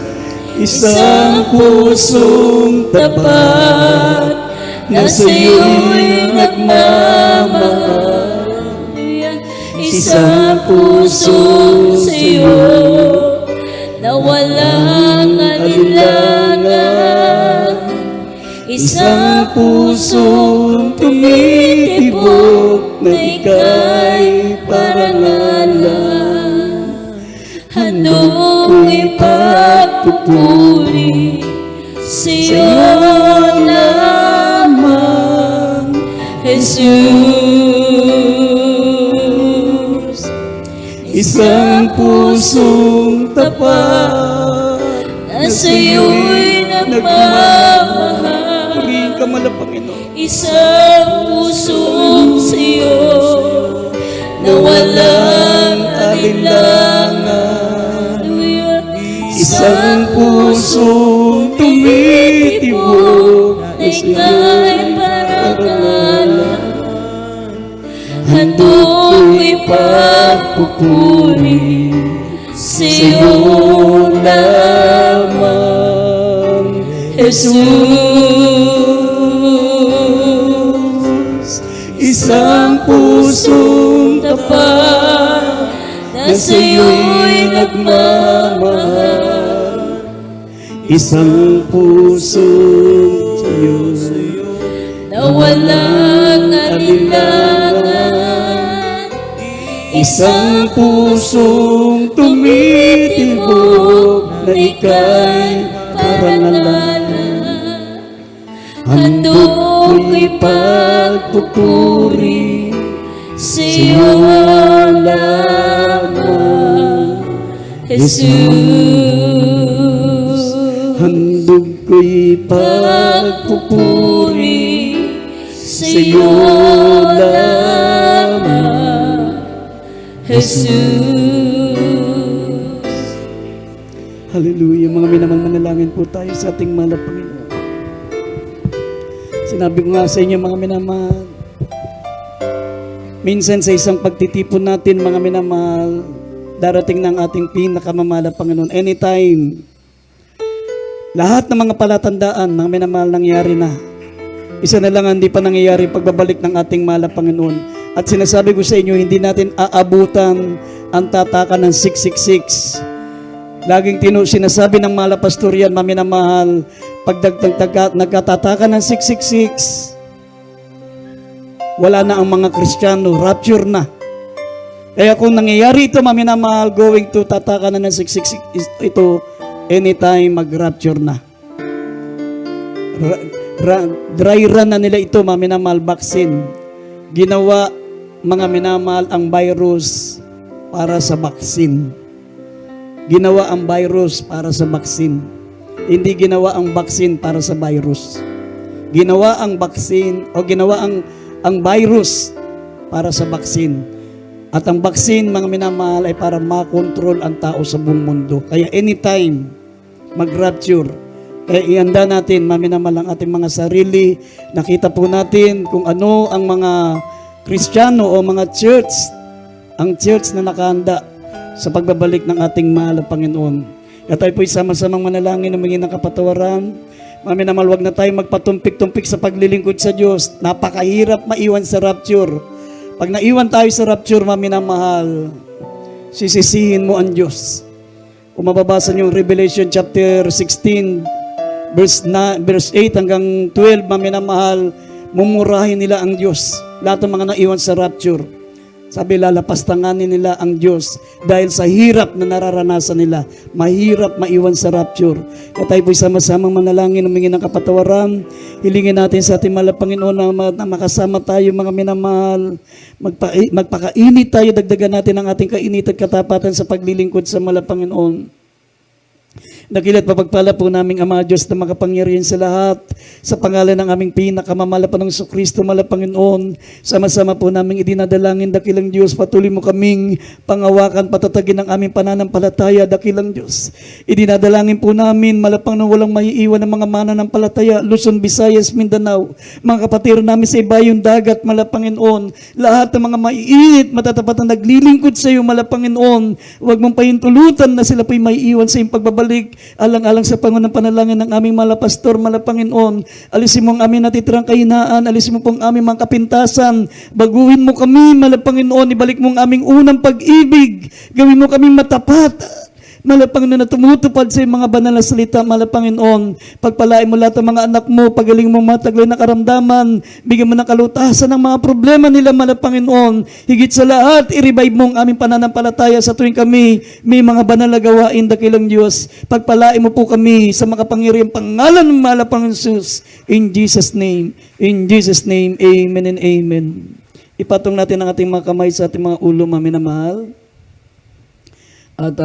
Isang pusong tapat na sa'yo'y nagmamahal. Isang pusong sa'yo na walang alinlangan. Isang pusong tumitibok na ika'y parangalan. Handog ipagpupuri sa'yo lamang, Jesus. Isang pusong tapat na sa'yo'y nagmamahal. Purihin ka man ang Panginoon. Isang pusong sa'yo na walang alinlangan. Isang pusong tumitibok na ika'y parangalan. Handog ipagpupuri sa'yo lamang, Jesus. Isang pusong tapat na sa'yo'y nagmamahal. Isang pusong sa'yo Na walang alinlangan. Isang pusong tumitibok na ika'y parangalan. Handog ko'y pagpupuri sa'yo lamang, Jesus. Handog ko'y pagpupuri sa'yo lamang, Jesus. Hallelujah. Mga minamahal, manalangin po tayo sa ating mahal na Panginoon. Sinabi ko nga sa inyo, mga minamahal, Minsan sa isang pagtitipon natin, mga minamahal, darating ng ating pinakamamahal na Panginoon. Anytime, lahat ng mga palatandaan, mga minamahal, nangyari na. Isa na lang ang hindi pa nangyayari, pagbabalik ng ating mahal na Panginoon. At sinasabi ko sa inyo, hindi natin aabutan ang tatakan ng 666. Laging sinasabi ng mahal na pastor yan, mga minamahal, pag nagkatatakan ng 666, wala na ang mga Kristiyano, rapture na. Kaya kung nangyayari ito, mga minamahal, going to tatakan na ng 666, ito, anytime mag-rapture na. Dry run na nila ito, mga minamahal, vaccine. Ginawa, mga minamahal, ang virus para sa vaccine. Ginawa ang virus para sa vaccine. Hindi ginawa ang vaccine para sa virus. Ginawa ang vaccine o ginawa ang virus para sa vaccine. At ang vaccine, mga minamahal, ay para makontrol ang tao sa buong mundo. Kaya anytime mag-rapture, kaya ihanda natin, mga minamahal, ang ating mga sarili. Nakita po natin kung ano ang mga Kristiyano o mga church, ang church na nakahanda sa pagbabalik ng ating mahal na Panginoon. Kaya tayo po'y sama-samang manalangin, humingi ng kapatawaran. Mga minamahal, wag na tayo magpatumpik-tumpik sa paglilingkod sa Diyos. Napakahirap maiwan sa rapture. Pag naiwan tayo sa rapture, mga minamahal, sisisihin mo ang Diyos. Kung mababasa niyo yung Revelation chapter 16, verse 8 hanggang 12, mga minamahal, mumurahin nila ang Diyos. Lahat ng mga naiwan sa rapture. Sabi, lalapastanganin nila ang Diyos dahil sa hirap na nararanasan nila. Mahirap maiwan sa rapture. Kaya tayo po'y sama-samang manalangin, humingi ng kapatawaran. Hilingin natin sa ating mahal na Panginoon na makasama tayo, mga minamahal. Magpakainit tayo, dagdagan natin ang ating kainit at katapatan sa paglilingkod sa mahal na Panginoon. Dakilat papagpala po naming Ama Diyos na makapangyarihan sa lahat, sa pangalan ng aming pinakamamahal na Panginoong Kristo, mahal na Panginoon, sama-sama po naming idinadalangin, dakilang Diyos, patuloy mo kaming pangawakan, patatagin ang aming pananampalataya, dakilang Diyos. Idinadalangin po namin, mahal na Panginoon, walang maiiwan ng mga mananampalataya, Luzon, Visayas, Mindanao, mga kapatid namin sa ibayong dagat, mahal na Panginoon, lahat ng mga maiinit, matatapat na naglilingkod sa iyo, mahal na Panginoon, huwag mong pahintulutan na sila po'y maiiwan sa iyong pagbabalik, alang-alang sa Panginoon panalangin ng aming mga pastor, mga Panginoon. Alisin mo ang aming natitirang kahinaan, alisin mo po ang aming mga kapintasan, baguhin mo kami, mga Panginoon, ibalik mo ang aming unang pag-ibig, gawin mo kami matapat, mga Panginoon, na tumutupad sa mga banal na salita, mga Panginoon. Pagpalain mo lahat ng mga anak mo, pagaling mo mataglay na karamdaman, bigyan mo ng kalutasan ng mga problema nila, mga Panginoon. Higit sa lahat, i-revive mo ang aming pananampalataya sa tuwing kami may mga banal na gawain, dakilang Diyos. Pagpalain mo po kami sa makapangyarihang pangalan ng mahal na Panginoon Jesus. In Jesus' name, amen and amen. Ipatong natin ang ating mga kamay sa ating mga ulo, mga minamahal. At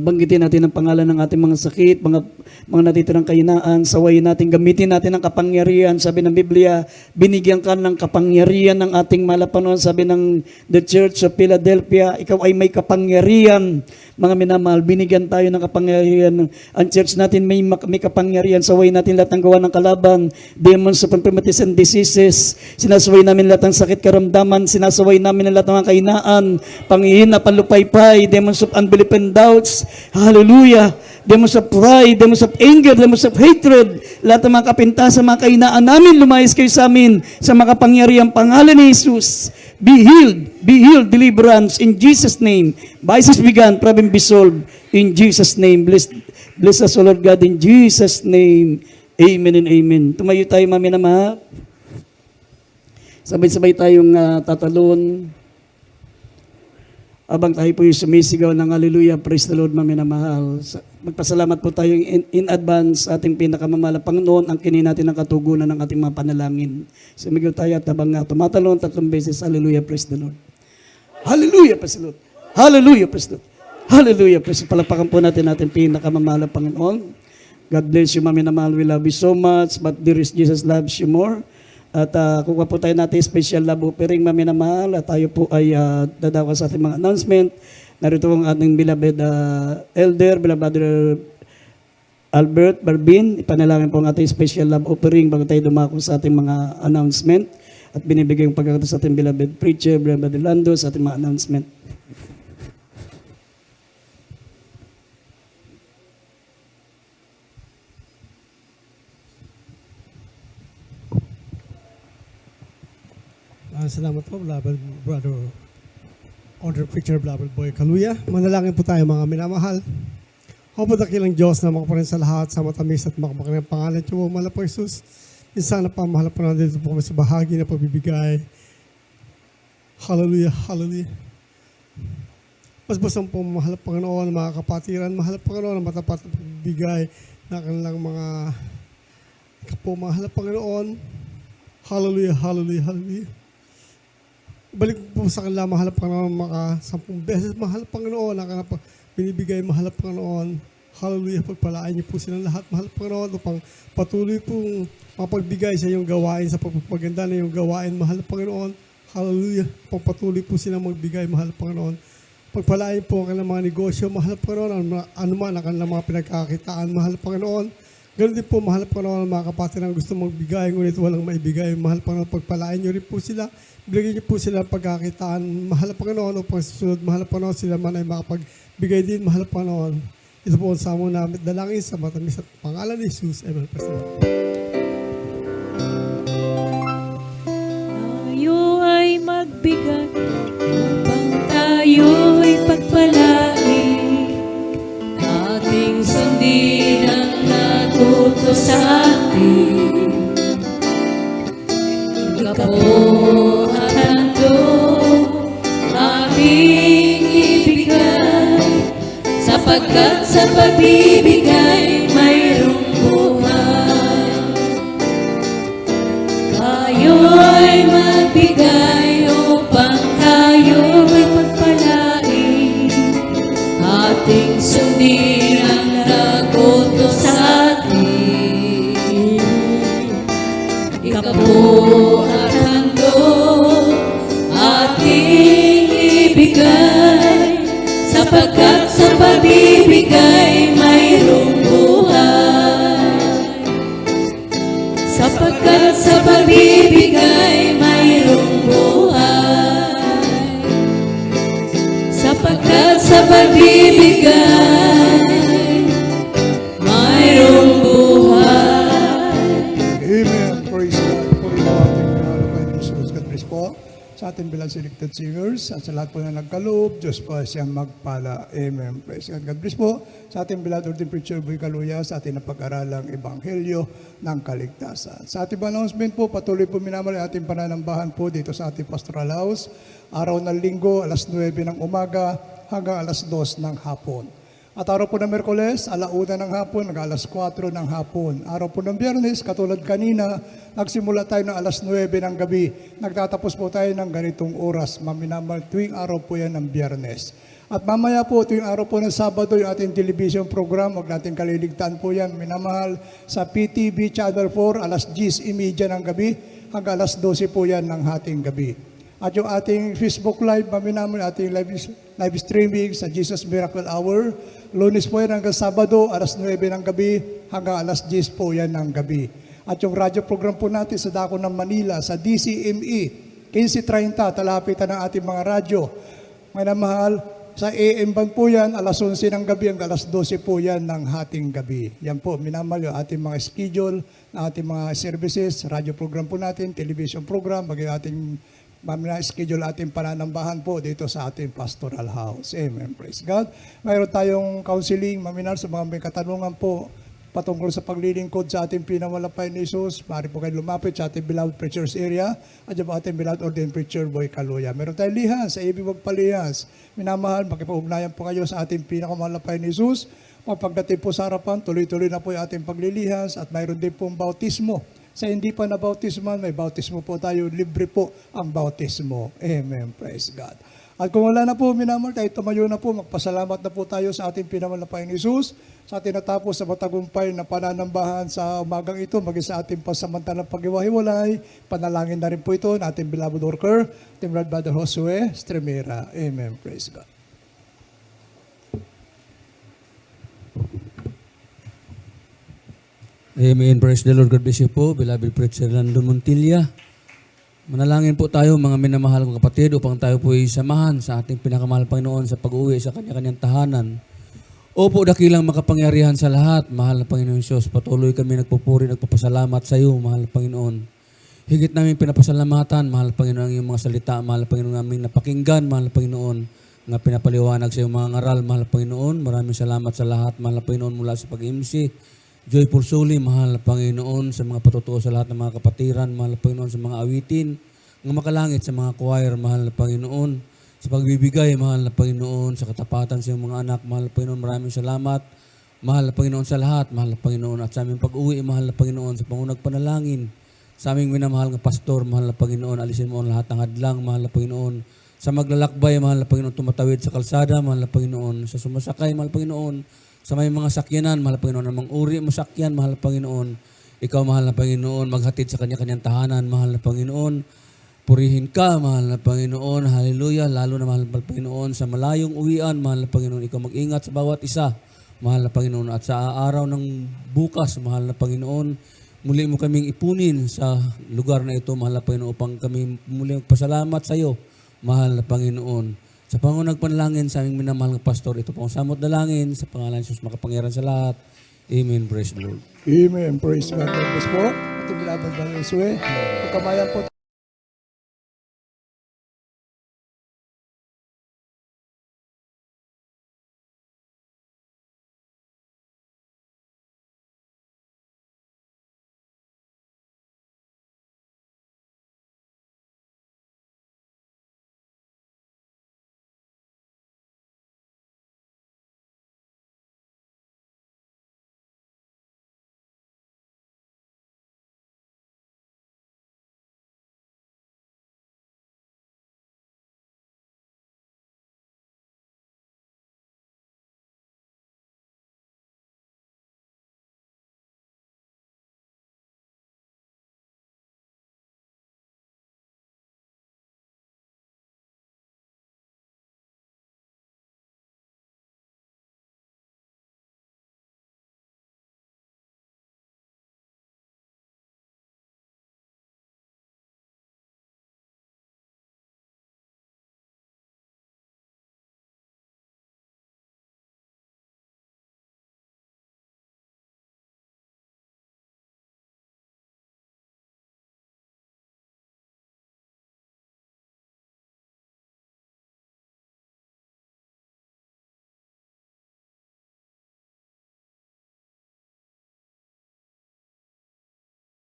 banggitin natin ang pangalan ng ating mga sakit, mga natitirang kahinaan, sawayin natin, gamitin natin ang kapangyarihan. Sabi ng Biblia, binigyan ka ng kapangyarihan ng ating mahal na Panginoon. Sabi ng The Church of Philadelphia, ikaw ay may kapangyarihan. Mga minamahal, binigyan tayo ng kapangyarihan. Ang church natin may kapangyarihan. Sawayin natin lahat ng gawa ng kalaban, demons of infirmities and diseases. Sinasaway namin lahat ng sakit karamdaman. Sinasaway namin lahat ng mga kahinaan, panghihina, panlupaypay, demons of unbelief and doubts. Hallelujah. Demons of pride, demons of anger, demons of hatred. Lahat ng mga kapintasan, mga kahinaan namin, lumayas kayo sa amin sa makapangyarihang pangalan ni Jesus. Be healed, deliverance in Jesus' name. Vices began, problem be solved in Jesus' name. Bless us, O Lord God, in Jesus' name. Amen and amen. Tumayo tayo, mami na mahal. Sabay-sabay tayong tatalon. Abang tayo po yung sumisigaw ng hallelujah, praise the Lord, mami na mahal. Magpasalamat po tayo in advance sa ating pinakamamahal na Panginoon, ang kinin natin ng katugunan ng ating mga panalangin. Sumigaw tayo at habang tumatalon 3 beses, hallelujah, praise the Lord. Hallelujah, praise the Lord. Hallelujah, praise the Lord. Hallelujah, praise the Lord. Palakpakan po natin ating pinakamamahal na Panginoon. God bless you, mami na mahal. We love you so much, but dear Jesus loves you more. At kukuha po tayo natin special love offering, mami na mahal. At tayo po ay dadawa sa ating mga announcement. Narito ang ating beloved elder, beloved brother Albert Barbin. Ipanalangin po ang ating special love offering bago tayo dumako sa ating mga announcement. at binibigay yung pagkakataon sa ating beloved preacher, Brother Lando, sa ating mga announcement. Salamat po, Brother Order Preacher, Brother Boy Kaluya. Manalangin po tayo mga minamahal. Ako po dakilang Diyos na makaparin sa lahat, sa matamis at makapakin ng pangalan niyo, mahal po Jesus. Minsan na pamahal po natin dito po kami sa bahagi na pagbibigay. Hallelujah, hallelujah. Basbasan po mahal ang Panginoon, mga kapatiran, mahal ang Panginoon, ang matapat na pagbibigay na kanilang mga kapo, mahal ang Panginoon. Hallelujah, hallelujah, hallelujah. Balik po sa kanila, mahal ang Panginoon, mga 10 beses, mahal ang Panginoon, ang kanilang binibigay, mahal ang Panginoon. Hallelujah, pagpalain niyo po silang lahat, mahal ang Panginoon, upang patuloy pong mapagbigay sa iyong gawain, sa pagpapaganda na iyong gawain, mahal ang Panginoon. Hallelujah, upang patuloy po silang magbigay, mahal ang Panginoon. Pagpalain po ang kanilang mga negosyo, mahal ang Panginoon, anuman ang kanilang mga pinagkakitaan, mahal ang Panginoon. Ganun din po, mahal ang Panginoon, ang mga kapatid na gusto magbigay, ngunit walang maibigay, mahal ang Panginoon, pagpalain niyo rin po sila. Bigyan niyo po sila ang pagkakitaan, mahal ang Panginoon, upang susunod, mahal ang Panginoon, sila man ay makapagbigay din, mahal ang Panginoon. Ito po ang samo namin, dalangin sa matamis at pangalan ni Jesus. Amen. Tayo ay magbigay upang tayo'y pagpalain. Ating sundin ang natuto sa atin. Kapo at handog ating ibigay, sapagkat sa pagbibigay mayroong buhay. Tayo ay magbigay upang tayo'y pagpalain. Ating sundin ang nagutos sa atin. Ikapo at handog ating ibigay, sapagkat sa pagbibigay mayroong buhay. Sapagkat sa pagbibigay mayroong buhay. Sapagkat sa pagbibigay mayroong buhay. Amen. Praise God. Puri po ating pinalabay ni Jesus. God bless po sa ating bilang selected singers at sa lahat po na nagkaloob. Diyos po siyang magpala. Amen. Praise God. God bless po sa ating beloved ordained preacher Boy Kaluya sa ating napag-aralang Ebanghelyo ng Kaligtasan. Sa ating announcement po, patuloy po minamali ating pananambahan po dito sa ating pastoral house. Araw ng linggo, alas 9 ng umaga hanggang alas 2 ng hapon. At araw po ng Merkoles, 1:00 ng hapon, hanggang alas 4 ng hapon. Araw po ng Biyernes, katulad kanina, nagsimula tayo ng alas 9 ng gabi. Nagtatapos po tayo ng ganitong oras. Maminamal, tuwing araw po yan ng Biyernes. At mamaya po, tuwing araw po ng Sabado, yung ating television program, huwag natin kaliligtaan po yan, minamahal, sa PTV Channel 4, alas 10:30 ng gabi, hanggang alas 12 po yan ng hating gabi. At yung ating Facebook Live, maminamal, ating live streaming sa Jesus Miracle Hour, Lunes po yan hanggang Sabado, alas 9 ng gabi, hanggang alas 10 po yan ng gabi. At yung radio program po natin sa Dako ng Manila, sa DCME, 15:30, talapitan ng ating mga radyo. Minamahal, sa AM band po yan, alas 11 ng gabi, hanggang alas 12 po yan ng hating gabi. Yan po, minamahal yung ating mga schedule, na ating mga services, radio program po natin, television program, bagay ating schedule ating pananambahan po dito sa ating pastoral house. Amen. Praise God. Mayroon tayong counseling, maminar sa mga may katanungan po patungkol sa paglilingkod sa ating pinamalapay ni Jesus. Maaari po kayo lumapit sa ating beloved preachers area at yung ating beloved ordained preacher Boy Kaluya. Meron tayong lihas, sa ibig magpalihas. Minamahal, makipag-ugnayan po kayo sa ating pinakamalapay ni Jesus. Pagdating po sa harapan, tuloy-tuloy na po yung ating paglilihas at mayroon din pong bautismo. Sa hindi pa na bautisman, may bautismo po tayo. Libre po ang bautismo. Amen. Praise God. At kung wala na po, minamahal, tayo tumayo na po. Magpasalamat na po tayo sa ating pinamalapay ni Jesus. Sa ating natapos sa matagumpay na pananambahan sa umagang ito, maging sa ating pasamantalang pag-iwahiwalay. Panalangin na rin po ito na ating beloved worker, ating brother Josue Stremera. Amen. Praise God. Amen. Praise the Lord. God bless you po, beloved preacher Lando Montilla. Manalangin po tayo mga minamahal kong kapatid upang tayo po ay samahan sa ating pinakamahal Panginoon sa pag-uwi sa kanya-kanyang tahanan. Opo, dakilang makapangyarihan sa lahat, mahal na Panginoon Diyos. Patuloy kami nagpupuri, nagpapasalamat sa iyo, mahal na Panginoon. Higit namin pinapasalamatan, mahal na Panginoon, ang iyong mga salita, mahal na Panginoon, aming napakinggan, mahal na Panginoon, nga pinapaliwanag sa iyong mga ngaral, mahal na Panginoon. Maraming salamat sa lahat, mahal na Panginoon, mula sa pag-imsi. Joyful Suli, mahal na Panginoon, sa mga patutuo sa lahat ng mga kapatiran, mahal na Panginoon, sa mga awitin, ng makalangit sa mga choir, mahal na Panginoon, sa pagbibigay, mahal na Panginoon, sa katapatan sa iyong mga anak, mahal na Panginoon, maraming salamat, mahal na Panginoon sa lahat, mahal na Panginoon, at sa aming pag-uwi, mahal na Panginoon, sa pangunag panalangin, sa aming minamahal ng pastor, mahal na Panginoon, alisin mo ang lahat ng hadlang, mahal na Panginoon, sa maglalakbay, mahal na Panginoon, tumatawid sa kalsada, mahal na Panginoon, sa sumasakay, mahal na Panginoon, sa may mga sakyanan, mahal na Panginoon, namang uri mo sakyan, mahal na Panginoon. Ikaw, mahal na Panginoon, maghatid sa kanya-kanyang tahanan, mahal na Panginoon. Purihin ka, mahal na Panginoon. Hallelujah. Lalo na mahal na Panginoon, sa malayong uwian, mahal na Panginoon. Ikaw mag-ingat sa bawat isa, mahal na Panginoon. At sa araw ng bukas, mahal na Panginoon, muli mo kaming ipunin sa lugar na ito, mahal na Panginoon, upang kami muli magpasalamat sa iyo, mahal na Panginoon. Sa pangunang panalangin sa aming minamahal ng pastor, ito po ang samot dalangin sa pangalan ng Jesus makapangyarihan sa lahat. Amen. Praise the Lord. Amen. Praise God. God bless po. Ating beloved Brother Josue. Pagkamayan po